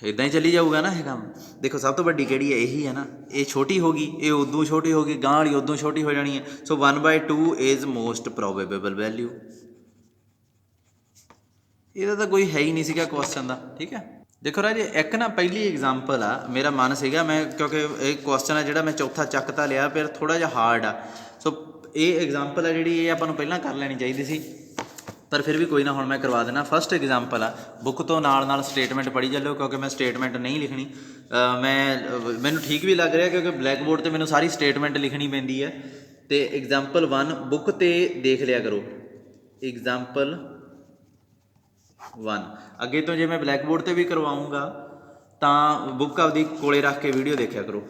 ਇੱਦਾਂ ਹੀ ਚੱਲੀ ਜਾਊਗਾ ਨਾ ਇਹ ਕੰਮ। ਦੇਖੋ ਸਭ ਤੋਂ ਵੱਡੀ ਕਿਹੜੀ ਹੈ, ਇਹੀ ਹੈ ਨਾ। ਇਹ ਛੋਟੀ ਹੋ ਗਈ, ਇਹ ਉਦੋਂ ਛੋਟੀ ਹੋ ਗਈ, ਗਾਂ ਵਾਲੀ ਉਦੋਂ ਛੋਟੀ ਹੋ ਜਾਣੀ ਹੈ। ਸੋ 1/2 ਇਜ਼ ਮੋਸਟ ਪ੍ਰੋਬੇਬਲ ਵੈਲਿਊ। ਇਹਦਾ ਤਾਂ ਕੋਈ ਹੈ ਹੀ ਨਹੀਂ ਸੀਗਾ ਕੁਐਸਚਨ ਦਾ। ਠੀਕ ਹੈ, ਦੇਖੋ ਰਾਜੇ ਇੱਕ ਨਾ ਪਹਿਲੀ ਐਗਜ਼ਾਮਪਲ ਆ, ਮੇਰਾ ਮਨ ਸੀਗਾ ਮੈਂ, ਕਿਉਂਕਿ ਇਹ ਕੁਐਸਚਨ ਆ ਜਿਹੜਾ ਮੈਂ ਚੌਥਾ ਚੱਕ ਤਾਂ ਲਿਆ, ਫਿਰ ਥੋੜ੍ਹਾ ਜਿਹਾ ਹਾਰਡ ਆ। ਸੋ ਇਹ ਐਗਜ਼ਾਮਪਲ ਆ ਜਿਹੜੀ, ਇਹ ਆਪਾਂ ਨੂੰ ਪਹਿਲਾਂ ਕਰ ਲੈਣੀ ਚਾਹੀਦੀ ਸੀ, ਪਰ ਫਿਰ ਵੀ ਕੋਈ ਨਾ, ਹੁਣ ਮੈਂ ਕਰਵਾ ਦੇਣਾ। ਫਸਟ ਐਗਜ਼ਾਮਪਲ ਆ, ਬੁੱਕ ਤੋਂ ਨਾਲ ਸਟੇਟਮੈਂਟ ਪੜ੍ਹੀ ਚੱਲਿਓ, ਕਿਉਂਕਿ ਮੈਂ ਸਟੇਟਮੈਂਟ ਨਹੀਂ ਲਿਖਣੀ। ਮੈਨੂੰ ਠੀਕ ਵੀ ਲੱਗ ਰਿਹਾ, ਕਿਉਂਕਿ ਬਲੈਕ ਬੋਰਡ 'ਤੇ ਮੈਨੂੰ ਸਾਰੀ ਸਟੇਟਮੈਂਟ ਲਿਖਣੀ ਪੈਂਦੀ ਹੈ। ਅਤੇ ਐਗਜ਼ਾਮਪਲ 1 ਬੁੱਕ 'ਤੇ ਦੇਖ ਲਿਆ ਕਰੋ। ਐਗਜ਼ਾਮਪਲ 1 ਅੱਗੇ ਤੋਂ ਜੇ ਮੈਂ ਬਲੈਕ ਬੋਰਡ 'ਤੇ ਵੀ ਕਰਵਾਊਂਗਾ ਤਾਂ ਬੁੱਕ ਆਪਦੀ ਕੋਲੇ ਰੱਖ ਕੇ ਵੀਡੀਓ ਦੇਖਿਆ ਕਰੋ,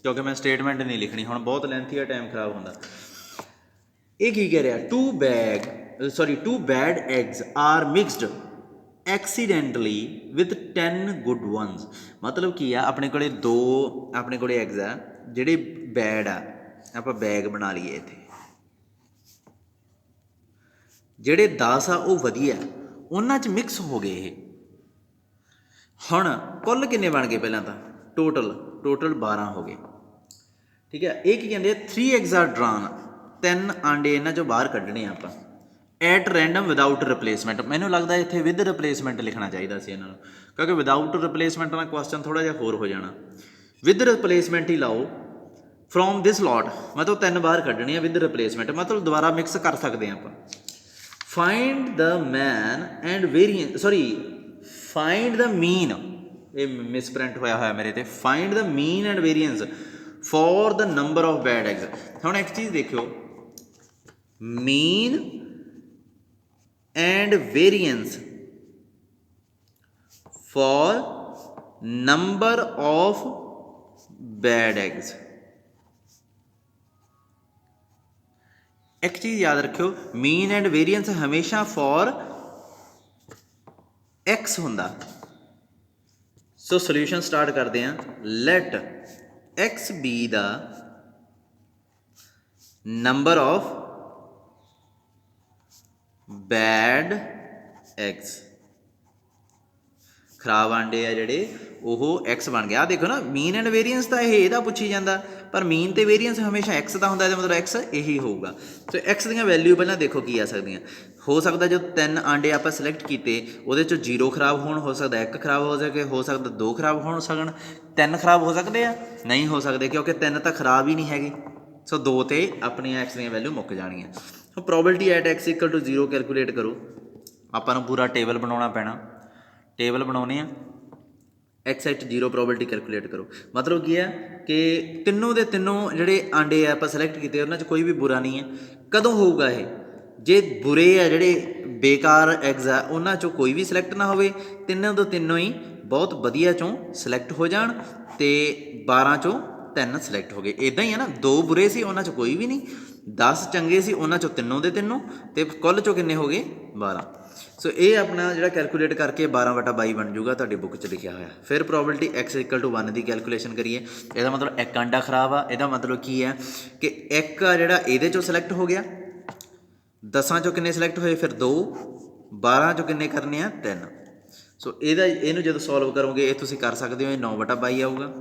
ਕਿਉਂਕਿ ਮੈਂ ਸਟੇਟਮੈਂਟ ਨਹੀਂ ਲਿਖਣੀ, ਹੁਣ ਬਹੁਤ ਲੈਂਥੀ ਆ, ਟਾਈਮ ਖਰਾਬ ਹੁੰਦਾ। ਇਹ ਕੀ ਕਹਿ ਰਿਹਾ, 2 bad eggs are mixed accidentally with 10 good ones। ਮਤਲਬ ਕੀ ਆ, ਆਪਣੇ ਕੋਲੇ ਐਗਜ਼ ਆ ਜਿਹੜੇ ਬੈਡ ਆ, ਆਪਾਂ ਬੈਗ ਬਣਾ ਲਈਏ ਇੱਥੇ, ਜਿਹੜੇ 10 ਆ ਉਹ ਵਧੀਆ, ਉਹਨਾਂ 'ਚ ਮਿਕਸ ਹੋ ਗਏ ਇਹ। ਹੁਣ ਕੁੱਲ ਕਿੰਨੇ ਬਣ ਗਏ, ਪਹਿਲਾਂ ਤਾਂ ਟੋਟਲ 12 ਹੋ ਗਏ। ਠੀਕ ਹੈ, ਇਹ ਕੀ ਕਹਿੰਦੇ, 3 eggs are drawn, 3 ਆਂਡੇ ਇਹਨਾਂ 'ਚੋਂ ਬਾਹਰ ਕੱਢਣੇ ਆਪਾਂ, ਐਟ ਰੈਂਡਮ ਵਿਦਾਊਟ ਰਿਪਲੇਸਮੈਂਟ। ਮੈਨੂੰ ਲੱਗਦਾ ਇੱਥੇ ਵਿਦ ਰਿਪਲੇਸਮੈਂਟ ਲਿਖਣਾ ਚਾਹੀਦਾ ਸੀ ਇਹਨਾਂ ਨੂੰ, ਕਿਉਂਕਿ ਵਿਦਾਊਟ ਰਿਪਲੇਸਮੈਂਟ ਨਾਲ ਕੁਐਸਚਨ ਥੋੜ੍ਹਾ ਜਿਹਾ ਹੋਰ ਹੋ ਜਾਣਾ। ਵਿਦ ਰਿਪਲੇਸਮੈਂਟ ਹੀ ਲਾਓ। फ्रॉम दिस लॉट मतलब 3 बार कढ़नी है विद रिप्लेसमेंट, मतलब दोबारा मिक्स कर सकते हैं आप। Find the man and variance, sorry find the mean, ये मिसप्रिंट होया होया मेरे ते, find the mean and variance for the number of bad eggs. हुण एक चीज़ देखियो, mean and variance for number of bad eggs. एक चीज़ याद रखियो, मीन एंड वेरिएंस हमेशा फॉर एक्स हुंदा। सो सोल्यूशन स्टार्ट करते हैं। Let X be the number of bad eggs, खराब आंडे आ ਜਿਹੜੇ ਉਹ एक्स बन गया। देखो ना मीन एंड वेरिएंस ਤਾਂ ਇਹ ਇਹਦਾ ਪੁੱਛੀ ਜਾਂਦਾ, पर मीन ਤੇ वेरिएंस हमेशा एक्स ਦਾ ਹੁੰਦਾ, ਇਹਦਾ मतलब एक्स ਇਹੀ ਹੋਊਗਾ। ਸੋ एक्स ਦੀਆਂ ਵੈਲਿਊ ਪਹਿਲਾਂ ਦੇਖੋ ਕੀ ਆ ਸਕਦੀਆਂ। ਹੋ ਸਕਦਾ ਜੋ 3 ਆਂਡੇ ਆਪਾਂ ਸਿਲੈਕਟ ਕੀਤੇ ਉਹਦੇ ਚੋਂ 0 ਖਰਾਬ ਹੋਣ, ਹੋ ਸਕਦਾ 1 ਖਰਾਬ ਹੋ ਸਕੇ, ਹੋ ਸਕਦਾ 2 ਖਰਾਬ ਹੋਣ ਸਕਣ, 3 ਖਰਾਬ ਹੋ ਸਕਦੇ ਆ, ਨਹੀਂ ਹੋ ਸਕਦੇ ਕਿਉਂਕਿ 3 ਤਾਂ ਖਰਾਬ ਹੀ ਨਹੀਂ ਹੈਗੇ। ਸੋ 2 ਤੇ ਆਪਣੀਆਂ एक्स ਦੀਆਂ ਵੈਲਿਊ ਮੁੱਕ ਜਾਣਗੀਆਂ। ਸੋ ਪ੍ਰੋਬੇਬਿਲਿਟੀ ਐਟ x = 0 ਕੈਲਕੂਲੇਟ ਕਰੋ। ਆਪਾਂ ਨੂੰ ਪੂਰਾ ਟੇਬਲ ਬਣਾਉਣਾ ਪੈਣਾ। ਟੇਬਲ ਬਣਾਉਣੇ ਆ, एक्स एट 0 ਪ੍ਰੋਬੇਬਿਲਿਟੀ कैलकुलेट करो। मतलब ਕੀ ਹੈ ਕਿ ਤਿੰਨੋਂ ਦੇ ਤਿੰਨੋਂ ਜਿਹੜੇ ਆਂਡੇ ਆ ਆਪਾਂ ਸਿਲੈਕਟ ਕੀਤੇ ਉਹਨਾਂ 'ਚ ਕੋਈ ਵੀ ਬੁਰਾ ਨਹੀਂ ਹੈ। ਕਦੋਂ ਹੋਊਗਾ ਇਹ? ਜੇ ਬੁਰੇ ਆ ਜਿਹੜੇ ਬੇਕਾਰ ਐਗਸ ਆ ਉਹਨਾਂ 'ਚੋਂ ਕੋਈ ਵੀ ਸਿਲੈਕਟ ਨਾ ਹੋਵੇ, ਤਿੰਨੋਂ ਤੋਂ ਤਿੰਨੋਂ ਹੀ ਬਹੁਤ ਵਧੀਆ 'ਚੋਂ ਸਿਲੈਕਟ ਹੋ ਜਾਣ ਅਤੇ 12 'ਚੋਂ 3 ਸਿਲੈਕਟ ਹੋ ਗਏ। ਇੱਦਾਂ ਹੀ ਹੈ ਨਾ, 2 ਬੁਰੇ ਸੀ ਉਹਨਾਂ 'ਚ ਕੋਈ ਵੀ ਨਹੀਂ, 10 ਚੰਗੇ ਸੀ ਉਹਨਾਂ 'ਚੋਂ ਤਿੰਨੋਂ ਦੇ ਤਿੰਨੋਂ, ਅਤੇ ਕੁੱਲ 'ਚੋਂ ਕਿੰਨੇ ਹੋ ਗਏ? 12। ਸੋ ਇਹ ਆਪਣਾ ਜਿਹੜਾ ਕੈਲਕੂਲੇਟ ਕਰਕੇ 12/22 ਬਣ ਜੂਗਾ, ਤੁਹਾਡੀ ਬੁੱਕ 'ਚ ਲਿਖਿਆ ਹੋਇਆ। ਫਿਰ ਪ੍ਰੋਬੇਬਿਲਿਟੀ x = 1 ਦੀ ਕੈਲਕੂਲੇਸ਼ਨ ਕਰੀਏ। ਇਹਦਾ ਮਤਲਬ ਇੱਕ ਆਂਡਾ ਖਰਾਬ ਆ, ਇਹਦਾ ਮਤਲਬ ਕੀ ਹੈ ਕਿ ਇੱਕ ਆ ਜਿਹੜਾ ਇਹਦੇ 'ਚੋਂ ਸਿਲੈਕਟ ਹੋ ਗਿਆ, 10 'ਚੋਂ ਕਿੰਨੇ ਸਿਲੈਕਟ ਹੋਏ? ਫਿਰ 2, 12 'ਚੋਂ ਕਿੰਨੇ ਕਰਨੇ ਆ? 3। ਸੋ ਇਹਨੂੰ ਜਦੋਂ ਸੋਲਵ ਕਰੋਗੇ ਇਹ ਤੁਸੀਂ ਕਰ ਸਕਦੇ ਹੋ, ਇਹ 9/22 ਆਊਗਾ।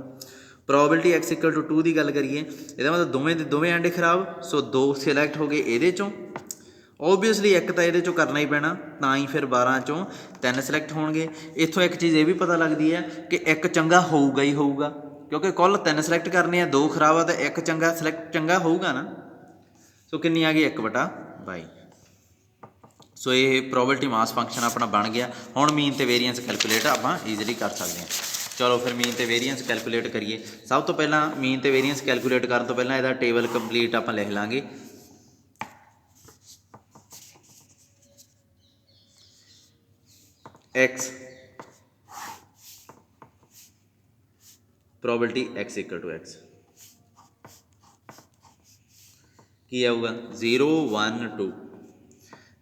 ਪ੍ਰੋਬੇਬਿਲਿਟੀ x = 2 ਦੀ ਗੱਲ ਕਰੀਏ, ਇਹਦਾ ਮਤਲਬ ਦੋਵੇਂ ਦੇ ਦੋਵੇਂ ਆਂਡੇ ਖਰਾਬ, ਸੋ 2 ਸਿਲੈਕਟ ਹੋ ਗਏ ਇਹਦੇ 'ਚੋਂ। ਓਬਵੀਅਸਲੀ ਇੱਕ ਤਾਂ ਇਹਦੇ 'ਚੋਂ ਕਰਨਾ ਹੀ ਪੈਣਾ, ਤਾਂ ਹੀ ਫਿਰ 12 'ਚੋਂ 3 ਸਿਲੈਕਟ ਹੋਣਗੇ। ਇੱਥੋਂ ਇੱਕ ਚੀਜ਼ ਇਹ ਵੀ ਪਤਾ ਲੱਗਦੀ ਹੈ ਕਿ ਇੱਕ ਚੰਗਾ ਹੋਊਗਾ ਹੀ ਹੋਊਗਾ, ਕਿਉਂਕਿ ਕੁੱਲ 3 ਸਿਲੈਕਟ ਕਰਨੇ ਆ, 2 ਖਰਾਬ ਆ, ਤਾਂ ਇੱਕ ਚੰਗਾ ਚੰਗਾ ਹੋਊਗਾ ਨਾ। ਸੋ ਕਿੰਨੀ ਆ ਗਈ? 1/22। ਸੋ ਇਹ ਪ੍ਰੋਬੇਬਿਲਿਟੀ ਮਾਸ ਫੰਕਸ਼ਨ ਆਪਣਾ ਬਣ ਗਿਆ। ਹੁਣ ਮੀਨ ਤੇ ਵੇਰੀਐਂਸ ਕੈਲਕੂਲੇਟ ਆਪਾਂ ਈਜ਼ੀਲੀ ਕਰ ਸਕਦੇ ਹਾਂ। ਚਲੋ ਫਿਰ ਮੀਨ ਤੇ ਵੇਰੀਐਂਸ ਕੈਲਕੂਲੇਟ ਕਰੀਏ। ਸਭ ਤੋਂ ਪਹਿਲਾਂ ਮੀਨ ਤੇ ਵੇਰੀਐਂਸ ਕੈਲਕੂਲੇਟ ਕਰਨ ਤੋਂ ਪਹਿਲਾਂ ਇਹਦਾ ਟੇਬਲ ਕੰਪਲੀਟ ਆਪਾਂ ਲਿਖ ਲਾਂਗੇ। x ਪ੍ਰੋਬੇਬਿਲਿਟੀ x = x ਕੀ ਆਊਗਾ? 0 1 2।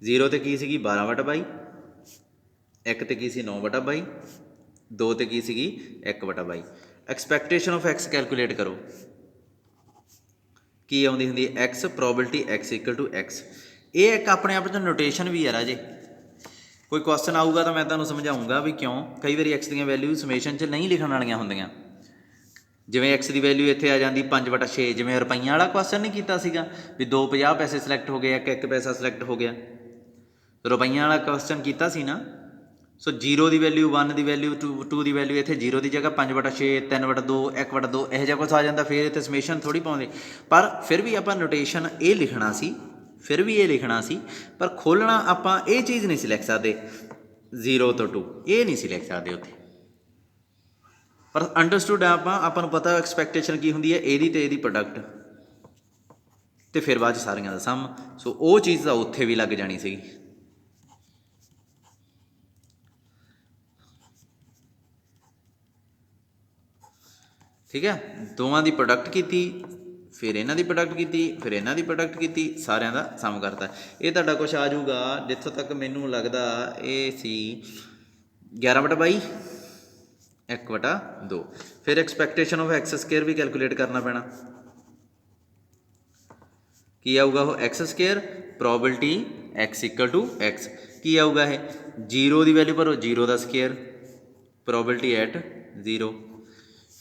0 ਤੇ ਕੀ ਸੀਗੀ? 12/22, 1 ਤੇ ਕੀ ਸੀ? 9/22, 2 ਤੇ ਕੀ ਸੀਗੀ? 1/22। ਐਕਸਪੈਕਟੇਸ਼ਨ ਆਫ x ਕੈਲਕੂਲੇਟ ਕਰੋ। ਕੀ ਆਉਂਦੀ ਹੁੰਦੀ ਹੈ? x probability x = x। ਇਹ ਇੱਕ ਆਪਣੇ ਆਪ 'ਚ ਨੋਟੇਸ਼ਨ ਵੀ ਹੈ ਰਾਜੇ। ਕੋਈ ਕੁਐਸਚਨ ਆਊਗਾ ਤਾਂ ਮੈਂ ਤੁਹਾਨੂੰ ਸਮਝਾਊਂਗਾ ਵੀ ਕਿਉਂ। ਕਈ ਵਾਰੀ x ਦੀਆਂ ਵੈਲਿਊ ਸਮੇਸ਼ਨ 'ਚ ਨਹੀਂ ਲਿਖਣ ਵਾਲੀਆਂ ਹੁੰਦੀਆਂ। ਜਿਵੇਂ x ਦੀ ਵੈਲਿਊ ਇੱਥੇ ਆ ਜਾਂਦੀ 5/6, ਜਿਵੇਂ ਰੁਪਈਆਂ ਵਾਲਾ ਕੁਐਸਚਨ ਨਹੀਂ ਕੀਤਾ ਸੀਗਾ ਵੀ 2 50 ਪੈਸੇ ਸਿਲੈਕਟ ਹੋ ਗਏ, 1 ਪੈਸਾ ਸਿਲੈਕਟ ਹੋ ਗਿਆ। ਰੁਪਈਆਂ ਵਾਲਾ ਕੁਐਸਚਨ ਕੀਤਾ ਸੀ ਨਾ। ਸੋ 0 ਦੀ ਵੈਲਿਊ, 1 ਦੀ ਵੈਲਿਊ, 2 ਦੀ ਵੈਲਿਊ, ਇੱਥੇ 0 ਦੀ ਜਗ੍ਹਾ 5/6, 3/2, 1/2 ਇਹੋ ਜਿਹਾ ਕੁਛ ਆ ਜਾਂਦਾ। ਫਿਰ ਇੱਥੇ ਸਮੇਸ਼ਨ ਥੋੜ੍ਹੀ ਪਾਉਂਦੇ, ਪਰ ਫਿਰ ਵੀ ਆਪਾਂ ਨੋਟੇਸ਼ਨ ਇਹ ਲਿਖਣਾ ਸੀ, ਫਿਰ ਵੀ ਇਹ ਲਿਖਣਾ ਸੀ, ਪਰ ਖੋਲ੍ਹਣਾ ਆਪਾਂ ਇਹ ਚੀਜ਼ ਨਹੀਂ ਸੀ ਲਿਖ ਸਕਦੇ 0 ਤੋਂ 2, ਇਹ ਨਹੀਂ ਸੀ ਲਿਖ ਸਕਦੇ ਉੱਥੇ। ਪਰ ਅੰਡਰਸਟੂਡ ਆਪਾਂ ਨੂੰ ਪਤਾ ਐਕਸਪੈਕਟੇਸ਼ਨ ਕੀ ਹੁੰਦੀ ਹੈ, ਇਹਦੀ ਅਤੇ ਇਹਦੀ ਪ੍ਰੋਡਕਟ, ਅਤੇ ਫਿਰ ਬਾਅਦ 'ਚ ਸਾਰੀਆਂ ਦਾ ਸਮ। ਸੋ ਉਹ ਚੀਜ਼ ਤਾਂ ਉੱਥੇ ਵੀ ਲੱਗ ਜਾਣੀ ਸੀਗੀ। ਠੀਕ ਹੈ, ਦੋਵਾਂ ਦੀ ਪ੍ਰੋਡਕਟ ਕੀਤੀ, ਫਿਰ ਇਹਨਾਂ ਦੀ ਪ੍ਰੋਡਕਟ ਕੀਤੀ, ਫਿਰ ਇਹਨਾਂ ਦੀ ਪ੍ਰੋਡਕਟ ਕੀਤੀ, ਸਾਰਿਆਂ ਦਾ ਸਮ ਕਰਤਾ। ਇਹ ਤੁਹਾਡਾ ਕੁਛ ਆ ਜਾਊਗਾ, ਜਿੱਥੋਂ ਤੱਕ ਮੈਨੂੰ ਲੱਗਦਾ ਇਹ ਸੀ 11/22, 1/2। ਫਿਰ expectation of x² we calculate ਕਰਨਾ ਪੈਣਾ। ਕੀ ਆਊਗਾ ਉਹ? x² probability x = x। ਕੀ ਆਊਗਾ ਇਹ? 0 ਦੀ ਵੈਲਿਊ ਭਰੋ, 0 ਦਾ ਸਕੇਅਰ ਪ੍ਰੋਬੇਬਿਲਿਟੀ ਐਟ 0।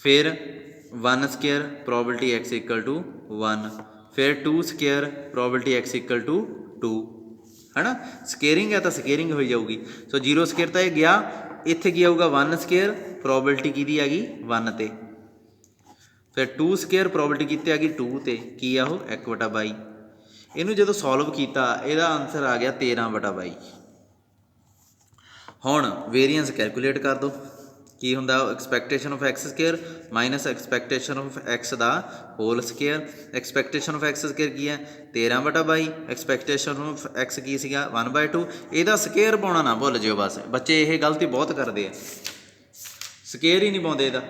ਫਿਰ 1² ਪ੍ਰੋਬੇਬਿਲਿਟੀ x = 1। ਫਿਰ 2² ਪ੍ਰੋਬੇਬਿਲਿਟੀ x = 2, ਹੈ ਨਾ। ਸਕੇਅਰਿੰਗ ਹੈ ਤਾਂ ਸਕੇਅਰਿੰਗ ਹੋਈ ਜਾਊਗੀ। ਸੋ 0² ਤਾਂ ਇਹ ਗਿਆ, ਇੱਥੇ ਕੀ ਆਊਗਾ? 1² ਪ੍ਰੋਬੇਬਿਲਿਟੀ ਕਿਹਦੀ ਆ ਗਈ? 1 'ਤੇ। ਤੇ 2 ਸਕੁਅਰ ਪ੍ਰੋਬੇਬਿਲਿਟੀ ਕੀਤੀ ਹੈਗੀ 2 ਤੇ ਕੀ ਆ ਉਹ 1/22। ਇਹਨੂੰ ਜਦੋਂ ਸੋਲਵ ਕੀਤਾ ਇਹਦਾ ਆਨਸਰ ਆ ਗਿਆ 13/22। ਹੁਣ ਵੇਰੀਐਂਸ ਕੈਲਕੂਲੇਟ ਕਰ ਦਿਓ। ਕੀ ਹੁੰਦਾ expectation of X square minus expectation of X ਦਾ whole square. Expectation of X square ਕੀ ਹੈ 13/22। ਐਕਸਪੈਕਟੇਸ਼ਨ ਆਫ ਐਕਸ ਕੀ ਸੀਗਾ 1/2। ਇਹਦਾ ਸਕੁਅਰ ਪਾਉਣਾ ਨਾ ਭੁੱਲ ਜਿਓ ਬਸ। ਬੱਚੇ ਇਹ ਗਲਤੀ ਬਹੁਤ ਕਰਦੇ ਆ, ਸਕੁਅਰ ਹੀ ਨਹੀਂ ਪਾਉਂਦੇ ਇਹਦਾ,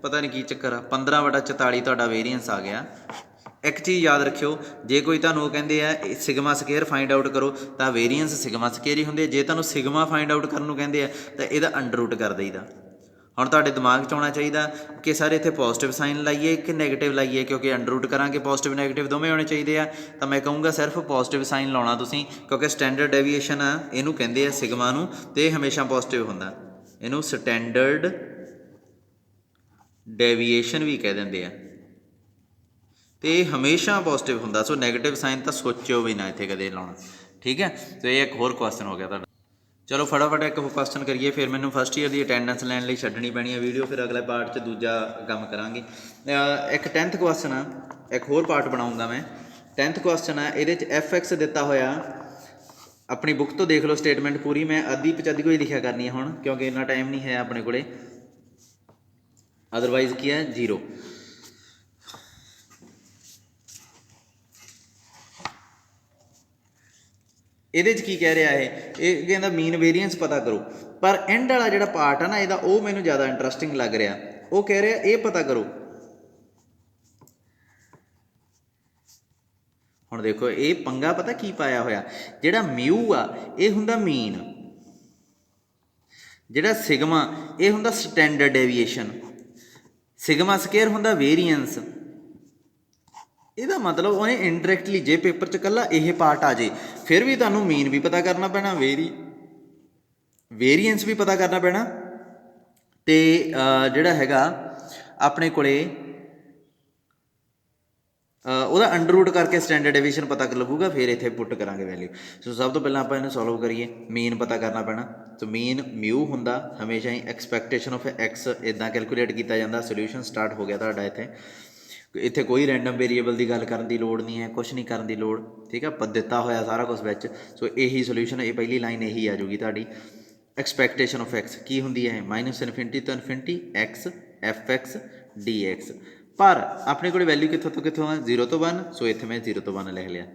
ਪਤਾ ਨਹੀਂ ਕੀ ਚੱਕਰ ਆ। 15/44 ਤੁਹਾਡਾ ਵੇਰੀਐਂਸ ਆ ਗਿਆ। ਇੱਕ ਚੀਜ਼ ਯਾਦ ਰੱਖਿਓ, ਜੇ ਕੋਈ ਤੁਹਾਨੂੰ ਉਹ ਕਹਿੰਦੇ ਆ ਸਿਗਮਾ ਸਕੁਅਰ ਫਾਈਂਡ ਆਊਟ ਕਰੋ ਤਾਂ ਵੇਰੀਐਂਸ ਸਿਗਮਾ ਸਕੁਅਰ ਹੀ ਹੁੰਦੇ। ਜੇ ਤੁਹਾਨੂੰ ਸਿਗਮਾ ਫਾਈਂਡ ਆਊਟ ਕਰਨ ਨੂੰ ਕਹਿੰਦੇ ਆ ਤਾਂ ਇਹਦਾ ਅੰਡਰ ਰੂਟ ਕਰ ਦਈਦਾ। ਹੁਣ ਤੁਹਾਡੇ ਦਿਮਾਗ 'ਚ ਆਉਣਾ ਚਾਹੀਦਾ ਕਿ ਸਰ ਇੱਥੇ ਪੋਜ਼ੀਟਿਵ ਸਾਈਨ ਲਾਈਏ ਕਿ ਨੈਗੇਟਿਵ ਲਾਈਏ, ਕਿਉਂਕਿ ਅੰਡਰ ਰੂਟ ਕਰਾਂਗੇ ਪੋਜ਼ੀਟਿਵ ਨੈਗੇਟਿਵ ਦੋਵੇਂ ਹੋਣੇ ਚਾਹੀਦੇ ਆ। ਤਾਂ ਮੈਂ ਕਹੂੰਗਾ ਸਿਰਫ ਪੋਜ਼ੀਟਿਵ ਸਾਈਨ ਲਾਉਣਾ ਤੁਸੀਂ, ਕਿਉਂਕਿ ਸਟੈਂਡਰਡ ਡੈਵੀਏਸ਼ਨ ਆ ਇਹਨੂੰ ਕਹਿੰਦੇ ਆ ਸਿਗਮਾ ਨੂੰ, ਅਤੇ ਇਹ ਹਮੇਸ਼ਾ ਪੋਜ਼ੀਟਿਵ ਹੁੰਦਾ। ਇਹਨੂੰ ਸਟੈਂਡਰਡ ਡੈਵੀਏਸ਼ਨ ਵੀ ਕਹਿ ਦਿੰਦੇ ਆ, ਅਤੇ ਇਹ ਹਮੇਸ਼ਾ ਪੋਜ਼ੀਟਿਵ ਹੁੰਦਾ। ਸੋ ਨੈਗੇਟਿਵ ਸਾਈਨ ਤਾਂ ਸੋਚਿਓ ਵੀ ਨਾ ਇੱਥੇ ਕਦੇ ਲਾਉਣਾ, ਠੀਕ ਹੈ। ਅਤੇ ਇਹ ਇੱਕ ਹੋਰ ਕੁਐਸਚਨ ਹੋ ਗਿਆ ਤੁਹਾਡਾ। ਚਲੋ ਫਟਾਫਟ ਇੱਕ ਕੁਐਸਚਨ ਕਰੀਏ, ਫਿਰ ਮੈਨੂੰ ਫਸਟ ਈਅਰ ਦੀ ਅਟੈਂਡੈਂਸ ਲੈਣ ਲਈ ਛੱਡਣੀ ਪੈਣੀ ਹੈ ਵੀਡੀਓ, ਫਿਰ ਅਗਲੇ ਪਾਰਟ 'ਚ ਦੂਜਾ ਕੰਮ ਕਰਾਂਗੇ। ਇੱਕ 10th ਕੁਐਸਚਨ ਆ, ਇੱਕ ਹੋਰ ਪਾਰਟ ਬਣਾਉਂਗਾ ਮੈਂ। 10th ਕੁਐਸਚਨ ਆ, ਇਹਦੇ 'ਚ FX ਦਿੱਤਾ ਹੋਇਆ। ਆਪਣੀ ਬੁੱਕ ਤੋਂ ਦੇਖ ਲਓ ਸਟੇਟਮੈਂਟ ਪੂਰੀ, ਮੈਂ ਅੱਧੀ ਪਚੱਧੀ ਕੋਈ ਲਿਖਿਆ ਕਰਨੀ ਹੈ ਹੁਣ, ਕਿਉਂਕਿ ਇੰਨਾ ਟਾਈਮ ਨਹੀਂ ਹੈ ਆਪਣੇ ਕੋਲੇ, ਅਦਰਵਾਈਜ਼ ਕੀ ਹੈ 0। ਇਹਦੇ 'ਚ ਕੀ ਕਹਿ ਰਿਹਾ ਇਹ ਕਹਿੰਦਾ ਮੀਨ ਵੇਰੀਐਂਸ ਪਤਾ ਕਰੋ, ਪਰ ਐਂਡ ਵਾਲਾ ਜਿਹੜਾ ਪਾਰਟ ਆ ਨਾ ਇਹਦਾ, ਉਹ ਮੈਨੂੰ ਜ਼ਿਆਦਾ ਇੰਟਰਸਟਿੰਗ ਲੱਗ ਰਿਹਾ। ਉਹ ਕਹਿ ਰਿਹਾ ਇਹ ਪਤਾ ਕਰੋ। ਹੁਣ ਦੇਖੋ ਇਹ ਪੰਗਾ ਪਤਾ ਕੀ ਪਾਇਆ ਹੋਇਆ, ਜਿਹੜਾ ਮਿਊ ਆ ਇਹ ਹੁੰਦਾ ਮੀਨ, ਜਿਹੜਾ ਸਿਗਮਾ ਇਹ ਹੁੰਦਾ ਸਟੈਂਡਰਡ ਡੈਵੀਏਸ਼ਨ, ਸਿਗਮਾ ਸਕੁਅਰ ਹੁੰਦਾ ਵੇਰੀਐਂਸ। ਇਹਦਾ ਮਤਲਬ ਉਹਨੇ ਇੰਡਾਇਰੈਕਟਲੀ ਜੇ ਪੇਪਰ 'ਚ ਇਕੱਲਾ ਇਹ ਪਾਰਟ ਆ ਜੇ ਫਿਰ ਵੀ ਤੁਹਾਨੂੰ ਮੀਨ ਵੀ ਪਤਾ ਕਰਨਾ ਪੈਣਾ, ਵੇਰੀਐਂਸ ਵੀ ਪਤਾ ਕਰਨਾ ਪੈਣਾ, ਅਤੇ ਜਿਹੜਾ ਹੈਗਾ ਆਪਣੇ ਕੋਲੇ ਉਹਦਾ ਅੰਡਰ ਰੂਟ ਕਰਕੇ ਸਟੈਂਡਰਡ ਡੈਵੀਏਸ਼ਨ ਪਤਾ ਲੱਗੂਗਾ, ਫਿਰ ਇੱਥੇ ਪੁੱਟ ਕਰਾਂਗੇ ਵੈਲਿਊ। ਸੋ ਸਭ ਤੋਂ ਪਹਿਲਾਂ ਆਪਾਂ ਇਹਨੂੰ ਸੋਲਵ ਕਰੀਏ। ਮੀਨ ਪਤਾ ਕਰਨਾ ਪੈਣਾ, ਸੋ ਮੀਨ ਮਿਊ ਹੁੰਦਾ ਹਮੇਸ਼ਾ ਹੀ। ਐਕਸਪੈਕਟੇਸ਼ਨ ਆਫ ਐਕਸ ਇੱਦਾਂ ਕੈਲਕੂਲੇਟ ਕੀਤਾ ਜਾਂਦਾ। ਸੋਲਿਊਸ਼ਨ ਸਟਾਰਟ ਹੋ ਗਿਆ ਤੁਹਾਡਾ ਇੱਥੇ ਕੋਈ ਰੈਂਡਮ ਵੇਰੀਏਬਲ ਦੀ ਗੱਲ ਕਰਨ ਦੀ ਲੋੜ ਨਹੀਂ ਹੈ, ਕੁਛ ਨਹੀਂ ਕਰਨ ਦੀ ਲੋੜ, ਠੀਕ ਆ। ਆਪਾਂ ਦਿੱਤਾ ਹੋਇਆ ਸਾਰਾ ਕੁਛ ਵਿੱਚ, ਸੋ ਇਹੀ ਸੋਲਿਊਸ਼ਨ, ਇਹ ਪਹਿਲੀ ਲਾਈਨ ਇਹੀ ਆ ਜੂਗੀ ਤੁਹਾਡੀ। ਐਕਸਪੈਕਟੇਸ਼ਨ ਆਫ ਐਕਸ ਕੀ ਹੁੰਦੀ ਹੈ -ਇਨਫਿਨਿਟੀ ਤੋਂ ਇਨਫਿਨਿਟੀ x fx dx, ਪਰ ਆਪਣੇ ਕੋਲ ਵੈਲਿਊ ਕਿੱਥੋਂ ਤੋਂ ਕਿੱਥੋਂ ਆ 0 ਤੋਂ 1, ਸੋ ਇੱਥੇ ਮੈਂ 0 ਤੋਂ 1 ਲਿਖ ਲਿਆ।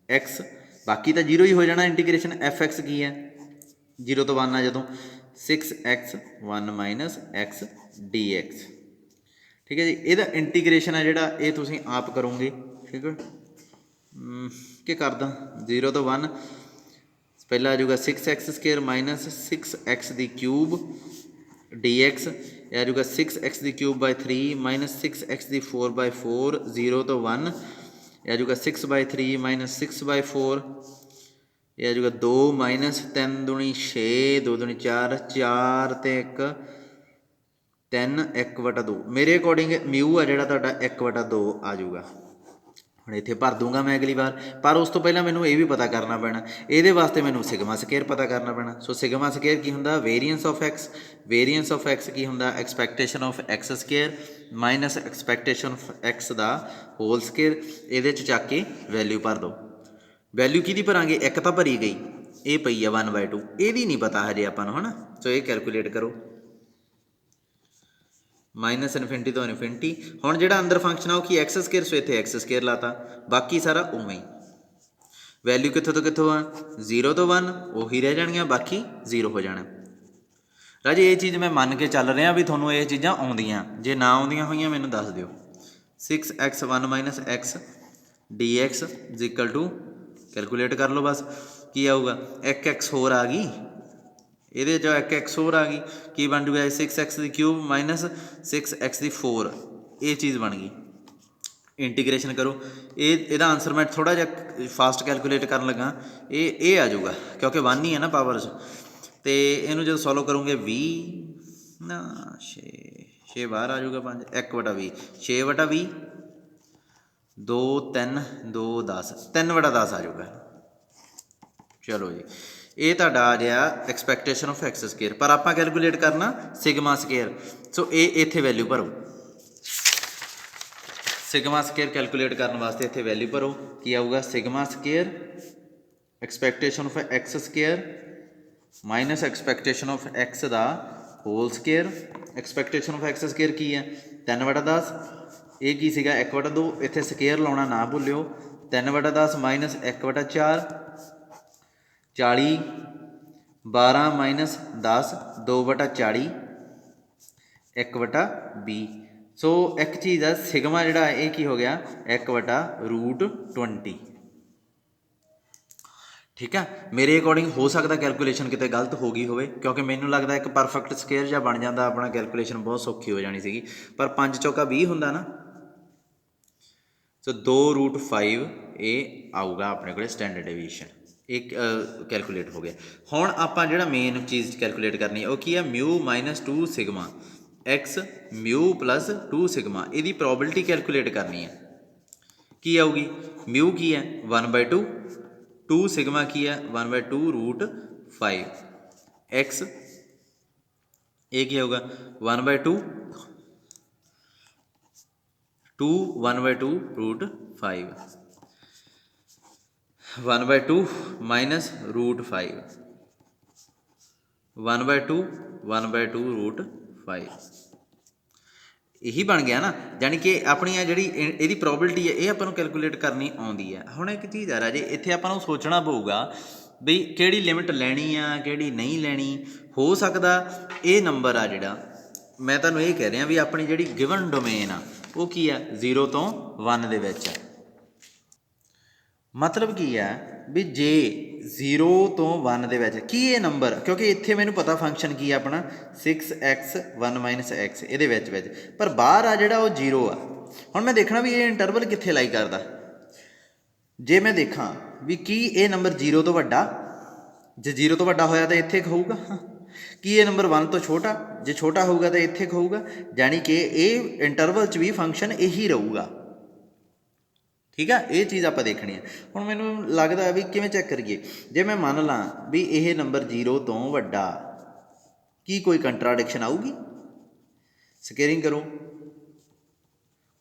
x ਬਾਕੀ ਤਾਂ 0 ਹੀ ਹੋ ਜਾਣਾ ਇੰਟੀਗ੍ਰੇਸ਼ਨ। fx ਕੀ ਹੈ 0 ਤੋਂ 1 ਆ ਜਦੋਂ 6x 1 - x dx, ਠੀਕ ਹੈ ਜੀ। ਇਹਦਾ ਇੰਟੀਗ੍ਰੇਸ਼ਨ ਹੈ ਜਿਹੜਾ ਇਹ ਤੁਸੀਂ ਆਪ ਕਰੋਗੇ, ਠੀਕ ਹੈ। ਕੀ ਕਰਦਾ 0 ਤੋਂ 1 ਪਹਿਲਾਂ ਆ ਜਾਊਗਾ 6x ਸਕੁਅਰ -6x³ dx, ਇਹ ਆ ਜਾਊਗਾ 6x³/3 -6x4/4, 0 ਤੋਂ 1 ਇਹ ਆ ਜਾਊਗਾ 6/3 - 6/4, ਇਹ ਆ ਜਾਊਗਾ 2 - 3 ਦੂਣੀ 6, 2 ਦੂਣੀ 4, 4 ਅਤੇ 1 3, 1/2। ਮੇਰੇ ਅਕੋਰਡਿੰਗ ਮਿਊ ਆ ਜਿਹੜਾ ਤੁਹਾਡਾ 1/2 ਆ ਜਾਊਗਾ। ਹੁਣ ਇੱਥੇ ਭਰ ਦੂੰਗਾ ਮੈਂ ਅਗਲੀ ਵਾਰ, ਪਰ ਉਸ ਤੋਂ ਪਹਿਲਾਂ ਮੈਨੂੰ ਇਹ ਵੀ ਪਤਾ ਕਰਨਾ ਪੈਣਾ। ਇਹਦੇ ਵਾਸਤੇ ਮੈਨੂੰ ਸਿਗਮਾ ਸਕੁਅਰ ਪਤਾ ਕਰਨਾ ਪੈਣਾ। ਸੋ ਸਿਗਮਾ ਸਕੁਅਰ ਕੀ ਹੁੰਦਾ variance of X, variance of X ਕੀ ਹੁੰਦਾ expectation of X square minus expectation of X ਦਾ ਹੋਲ ਸਕੁਅਰ। ਇਹਦੇ 'ਚ ਚੱਕ ਕੇ ਵੈਲਿਊ ਭਰ ਦਿਓ। ਵੈਲਿਊ ਕਿਹਦੀ ਭਰਾਂਗੇ, ਇੱਕ ਤਾਂ ਭਰੀ ਗਈ, ਇਹ ਪਈ ਆ 1/2, ਇਹਦੀ ਨਹੀਂ ਪਤਾ ਹਜੇ ਆਪਾਂ ਨੂੰ, ਹੈ ਨਾ। ਸੋ ਇਹ ਕੈਲਕੂਲੇਟ ਕਰੋ -ਇਨਫਿਨਿਟੀ ਤੋਂ ਇਨਫਿਨਿਟੀ। ਹੁਣ ਜਿਹੜਾ ਅੰਦਰ ਫੰਕਸ਼ਨ ਆ ਉਹ ਕੀ ਐਕਸ ਸਕੁਅਰ, ਸੋ ਇੱਥੇ ਐਕਸ ਸਕੁਅਰ ਲਾਤਾ, ਬਾਕੀ ਸਾਰਾ ਉਵੇਂ ਹੀ। ਵੈਲਿਊ ਕਿੱਥੋਂ ਤੋਂ ਕਿੱਥੋਂ ਆ 0 ਤੋਂ 1 ਉਹੀ ਰਹਿ ਜਾਣਗੀਆਂ, ਬਾਕੀ 0 ਹੋ ਜਾਣਾ। ਰਾਜੇ ਇਹ ਚੀਜ਼ ਮੈਂ ਮੰਨ ਕੇ ਚੱਲ ਰਿਹਾ ਵੀ ਤੁਹਾਨੂੰ ਇਹ ਚੀਜ਼ਾਂ ਆਉਂਦੀਆਂ, ਜੇ ਨਾ ਆਉਂਦੀਆਂ ਹੋਈਆਂ ਮੈਨੂੰ ਦੱਸ ਦਿਓ। 6x 1 - x dx = ਕੈਲਕੂਲੇਟ ਕਰ ਲਓ ਬਸ, ਕੀ ਆਊਗਾ 1x ਹੋਰ ਆ ਗਈ, ਇਹਦੇ 'ਚ 1x ਹੋਰ ਆ ਗਈ, ਕੀ ਬਣ ਜੂਗਾ 6x³ - 6x4, ਇਹ ਚੀਜ਼ ਬਣ ਗਈ। ਇੰਟੀਗ੍ਰੇਸ਼ਨ ਕਰੋ, ਇਹਦਾ ਆਨਸਰ ਮੈਂ ਥੋੜ੍ਹਾ ਜਿਹਾ ਫਾਸਟ ਕੈਲਕੂਲੇਟ ਕਰਨ ਲੱਗਾ, ਇਹ ਆ ਜਾਊਗਾ ਕਿਉਂਕਿ 1 ਹੀ ਹੈ ਨਾ ਪਾਵਰ 'ਚ। ਅਤੇ ਇਹਨੂੰ ਜਦੋਂ ਸੋਲਵ ਕਰੋਗੇ 20 ਨਾ 6 ਬਾਹਰ ਆ ਜਾਊਗਾ 5, 1/20 6/20 2 3 2 10 3/10 ਆ ਜਾਊਗਾ। ਚਲੋ ਜੀ, ਇਹ ਤੁਹਾਡਾ ਆ ਗਿਆ ਐਕਸਪੈਕਟੇਸ਼ਨ ਆਫ ਐਕਸ ਸਕੁਅਰ, ਪਰ ਆਪਾਂ ਕੈਲਕੂਲੇਟ ਕਰਨਾ ਸਿਗਮਾ ਸਕੁਅਰ। ਸੋ ਇਹ ਇੱਥੇ ਵੈਲਿਊ ਭਰੋ। ਸਿਗਮਾ ਸਕੇਅਰ ਕੈਲਕੂਲੇਟ ਕਰਨ ਵਾਸਤੇ ਇੱਥੇ ਵੈਲਿਊ ਭਰੋ। ਕੀ ਆਊਗਾ? Sigma square expectation of X square minus expectation of X ਦਾ whole square. Expectation of X square ਕੀ ਹੈ? 3/10। ਇਹ ਕੀ ਸੀਗਾ? 1/2। ਇੱਥੇ ਸਕੇਅਰ ਲਾਉਣਾ ਨਾ ਭੁੱਲਿਓ। 3/10 ਮਾਈਨਸ 1/4 40 12 ਮਾਈਨਸ 10 2/40 1/20। ਸੋ ਇੱਕ ਚੀਜ਼ ਆ, ਸਿਗਮਾ ਜਿਹੜਾ ਇਹ ਕੀ ਹੋ ਗਿਆ? 1/√20। ਠੀਕ ਆ। ਮੇਰੇ ਅਕੋਰਡਿੰਗ ਹੋ ਸਕਦਾ ਕੈਲਕੂਲੇਸ਼ਨ ਕਿਤੇ ਗਲਤ ਹੋ ਗਈ ਹੋਵੇ, ਕਿਉਂਕਿ ਮੈਨੂੰ ਲੱਗਦਾ ਇੱਕ ਪਰਫੈਕਟ ਸਕੇਅਰ ਜਿਹਾ ਬਣ ਜਾਂਦਾ, ਆਪਣਾ ਕੈਲਕੂਲੇਸ਼ਨ ਬਹੁਤ ਸੌਖੀ ਹੋ ਜਾਣੀ ਸੀਗੀ। ਪਰ 5 ਚੌਕਾ 20 ਹੁੰਦਾ ਨਾ, ਸੋ 2√5 ਇਹ ਆਊਗਾ ਆਪਣੇ ਕੋਲ ਸਟੈਂਡਰਡ ਡੇਵੀਏਸ਼ਨ। ਇਹ ਕੈਲਕੂਲੇਟ ਹੋ ਗਿਆ। ਹੁਣ ਆਪਾਂ ਜਿਹੜਾ ਮੇਨ ਚੀਜ਼ ਕੈਲਕੂਲੇਟ ਕਰਨੀ ਹੈ ਉਹ ਕੀ ਹੈ? Mu minus 2 sigma X mu plus 2 sigma. ਇਹਦੀ ਪ੍ਰੋਬਿਲਟੀ ਕੈਲਕੂਲੇਟ ਕਰਨੀ ਹੈ। ਕੀ ਆਊਗੀ? ਮਿਊ ਕੀ ਹੈ? 1/2। 2 ਸਿਗਮਾ ਕੀ ਹੈ? 1/2√5 ਐਕਸ ਇਹ ਕੀ ਹੋਊਗਾ? 1/2 2 1/2√5 1/2 ਮਾਈਨਸ √5 1/2 1/2√5 ਇਹੀ ਬਣ ਗਿਆ ਨਾ। ਜਾਣੀ ਕਿ ਆਪਣੀ ਆ ਜਿਹੜੀ ਇਹਦੀ ਪ੍ਰੋਬਿਲਟੀ ਹੈ ਇਹ ਆਪਾਂ ਨੂੰ ਕੈਲਕੂਲੇਟ ਕਰਨੀ ਆਉਂਦੀ ਹੈ। ਹੁਣ ਇੱਕ ਚੀਜ਼ ਆ ਰਾਜੇ, ਇੱਥੇ ਆਪਾਂ ਨੂੰ ਸੋਚਣਾ ਪਊਗਾ ਵੀ ਕਿਹੜੀ ਲਿਮਿਟ ਲੈਣੀ ਆ ਕਿਹੜੀ ਨਹੀਂ ਲੈਣੀ। ਹੋ ਸਕਦਾ ਇਹ ਨੰਬਰ ਆ ਜਿਹੜਾ, ਮੈਂ ਤੁਹਾਨੂੰ ਇਹ ਕਹਿ ਰਿਹਾ ਵੀ ਆਪਣੀ ਜਿਹੜੀ ਗਿਵਨ ਡੋਮੇਨ ਆ ਉਹ ਕੀ ਆ? 0 ਤੋਂ 1 ਦੇ ਵਿੱਚ ਆ। ਮਤਲਬ ਕੀ ਆ ਵੀ ਜੇ 0 ਤੋਂ 1 ਦੇ ਵਿੱਚ ਕੀ ਇਹ ਨੰਬਰ, ਕਿਉਂਕਿ ਇੱਥੇ ਮੈਨੂੰ ਪਤਾ ਫੰਕਸ਼ਨ ਕੀ ਆ ਆਪਣਾ 6x 1 - x ਇਹਦੇ ਵਿੱਚ ਪਰ ਬਾਹਰ ਆ ਜਿਹੜਾ ਉਹ 0 ਆ। ਹੁਣ ਮੈਂ ਦੇਖਣਾ ਵੀ ਇਹ ਇੰਟਰਵਲ ਕਿੱਥੇ ਲਾਈ ਕਰਦਾ। ਜੇ ਮੈਂ ਦੇਖਾਂ ਵੀ ਕੀ ਇਹ ਨੰਬਰ 0 ਤੋਂ ਵੱਡਾ, ਜੇ 0 ਤੋਂ ਵੱਡਾ ਹੋਇਆ ਤਾਂ ਇੱਥੇ ਹੋਊਗਾ। ਕੀ ਇਹ ਨੰਬਰ 1 ਤੋਂ ਛੋਟਾ, ਜੇ ਛੋਟਾ ਹੋਊਗਾ ਤਾਂ ਇੱਥੇ ਹੋਊਗਾ। ਜਾਣੀ ਕਿ ਇਹ ਇੰਟਰਵਲ 'ਚ ਵੀ ਫੰਕਸ਼ਨ ਇਹੀ ਰਹੂਗਾ। ਠੀਕ ਆ, ਇਹ ਚੀਜ਼ ਆਪਾਂ ਦੇਖਣੀ ਆ। ਹੁਣ ਮੈਨੂੰ ਲੱਗਦਾ ਵੀ ਕਿਵੇਂ ਚੈੱਕ ਕਰੀਏ। ਜੇ ਮੈਂ ਮੰਨ ਲਾਂ ਵੀ ਇਹ ਨੰਬਰ 0 ਤੋਂ ਵੱਡਾ, ਕੀ ਕੋਈ ਕੰਟਰਾਡਿਕਸ਼ਨ ਆਊਗੀ? ਸਕੇਅਰਿੰਗ ਕਰੋ,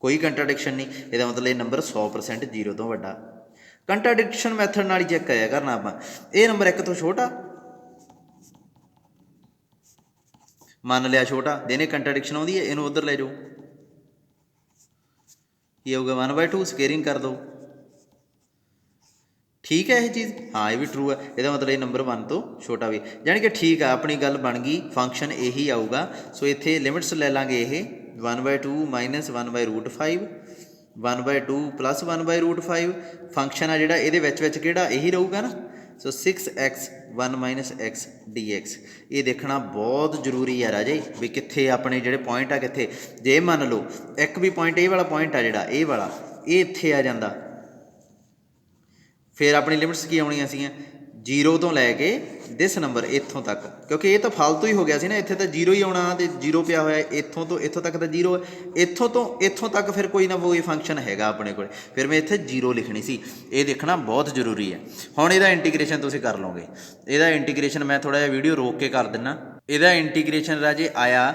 ਕੋਈ ਕੰਟਰਾਡਿਕਸ਼ਨ ਨਹੀਂ। ਇਹਦਾ ਮਤਲਬ ਇਹ ਨੰਬਰ 100% 0 ਤੋਂ ਵੱਡਾ। ਕੰਟਰਾਡਿਕਸ਼ਨ ਮੈਥਡ ਨਾਲ ਹੀ ਚੈੱਕ ਕਰਿਆ ਕਰਨਾ ਆਪਾਂ। ਇਹ ਨੰਬਰ 1 ਤੋਂ ਛੋਟਾ ਮੰਨ ਲਿਆ, ਛੋਟਾ, ਜਿਹਨੇ ਕੰਟਰਾਡਿਕਸ਼ਨ ਆਉਂਦੀ ਹੈ ਇਹਨੂੰ ਉੱਧਰ ਲੈ ਜਾਓ। ਕੀ ਹੋਊਗਾ? 1/2 ਸਕੇਅਰਿੰਗ ਕਰ ਦਿਓ। ਠੀਕ ਹੈ ਇਹ ਚੀਜ਼, ਹਾਂ ਇਹ ਵੀ ਟਰੂ ਹੈ। ਇਹਦਾ ਮਤਲਬ ਇਹ ਨੰਬਰ 1 ਤੋਂ ਛੋਟਾ ਵੀ, ਜਾਣੀ ਕਿ ਠੀਕ ਆ, ਆਪਣੀ ਗੱਲ ਬਣ ਗਈ। ਫੰਕਸ਼ਨ ਇਹੀ ਆਊਗਾ। ਸੋ ਇੱਥੇ ਲਿਮਿਟਸ ਲੈ ਲਾਂਗੇ ਇਹ 1/2 ਮਾਈਨਸ 1/√5 1/2 ਪਲੱਸ 1/√5। ਫੰਕਸ਼ਨ ਆ ਜਿਹੜਾ ਇਹਦੇ ਵਿੱਚ ਕਿਹੜਾ? ਇਹੀ ਰਹੂਗਾ ਨਾ। ਸੋ 6x 1 - x dx। ਇਹ ਦੇਖਣਾ ਬਹੁਤ ਜ਼ਰੂਰੀ ਆ ਰਾਜੇ ਵੀ ਕਿੱਥੇ ਆਪਣੇ ਜਿਹੜੇ ਪੁਆਇੰਟ ਆ ਕਿੱਥੇ। ਜੇ ਮੰਨ ਲਓ ਇੱਕ ਵੀ ਪੁਆਇੰਟ, ਇਹ ਵਾਲਾ ਪੁਆਇੰਟ ਆ ਜਿਹੜਾ ਇਹ ਵਾਲਾ, ਇਹ ਇੱਥੇ ਆ ਜਾਂਦਾ, ਫਿਰ ਆਪਣੀ ਲਿਮਿਟਸ ਕੀ ਆਉਣੀਆਂ ਸੀਗੀਆਂ? 0 ਤੋਂ ਲੈ ਕੇ ਦਿਸ ਨੰਬਰ ਇੱਥੋਂ ਤੱਕ, ਕਿਉਂਕਿ ਇਹ ਤਾਂ ਫਾਲਤੂ ਹੀ ਹੋ ਗਿਆ ਸੀ ਨਾ। ਇੱਥੇ ਤਾਂ 0 ਹੀ ਆਉਣਾ ਅਤੇ 0 ਪਿਆ ਹੋਇਆ। ਇੱਥੋਂ ਤੋਂ ਇੱਥੋਂ ਤੱਕ ਤਾਂ 0 ਹੈ, ਇੱਥੋਂ ਤੋਂ ਇੱਥੋਂ ਤੱਕ ਫਿਰ ਕੋਈ ਨਾ ਕੋਈ ਫੰਕਸ਼ਨ ਹੈਗਾ ਆਪਣੇ ਕੋਲ। ਫਿਰ ਮੈਂ ਇੱਥੇ 0 ਲਿਖਣੀ ਸੀ। ਇਹ ਦੇਖਣਾ ਬਹੁਤ ਜ਼ਰੂਰੀ ਹੈ। ਹੁਣ ਇਹਦਾ ਇੰਟੀਗ੍ਰੇਸ਼ਨ ਤੁਸੀਂ ਕਰ ਲਓਗੇ। ਇਹਦਾ ਇੰਟੀਗ੍ਰੇਸ਼ਨ ਮੈਂ ਥੋੜ੍ਹਾ ਜਿਹਾ ਵੀਡੀਓ ਰੋਕ ਕੇ ਕਰ ਦਿੰਦਾ। ਇਹਦਾ ਇੰਟੀਗ੍ਰੇਸ਼ਨ ਰਾਜੇ ਆਇਆ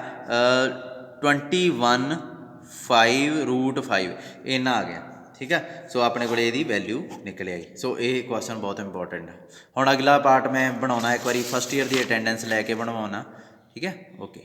21/5√5 ਇੰਨਾ ਆ ਗਿਆ। ਠੀਕ ਹੈ। ਸੋ ਆਪਣੇ ਕੋਲ ਇਹਦੀ ਵੈਲਿਊ ਨਿਕਲ ਆਈ। ਸੋ ਇਹ ਕੁਐਸਚਨ ਬਹੁਤ ਇੰਪੋਰਟੈਂਟ ਹੈ। ਹੁਣ ਅਗਲਾ ਪਾਰਟ ਮੈਂ ਬਣਾਉਣਾ ਇੱਕ ਵਾਰੀ ਫਸਟ ਈਅਰ ਦੀ ਅਟੈਂਡੈਂਸ ਲੈ ਕੇ ਬਣਵਾਉਣਾ। ਠੀਕ ਹੈ, ਓਕੇ।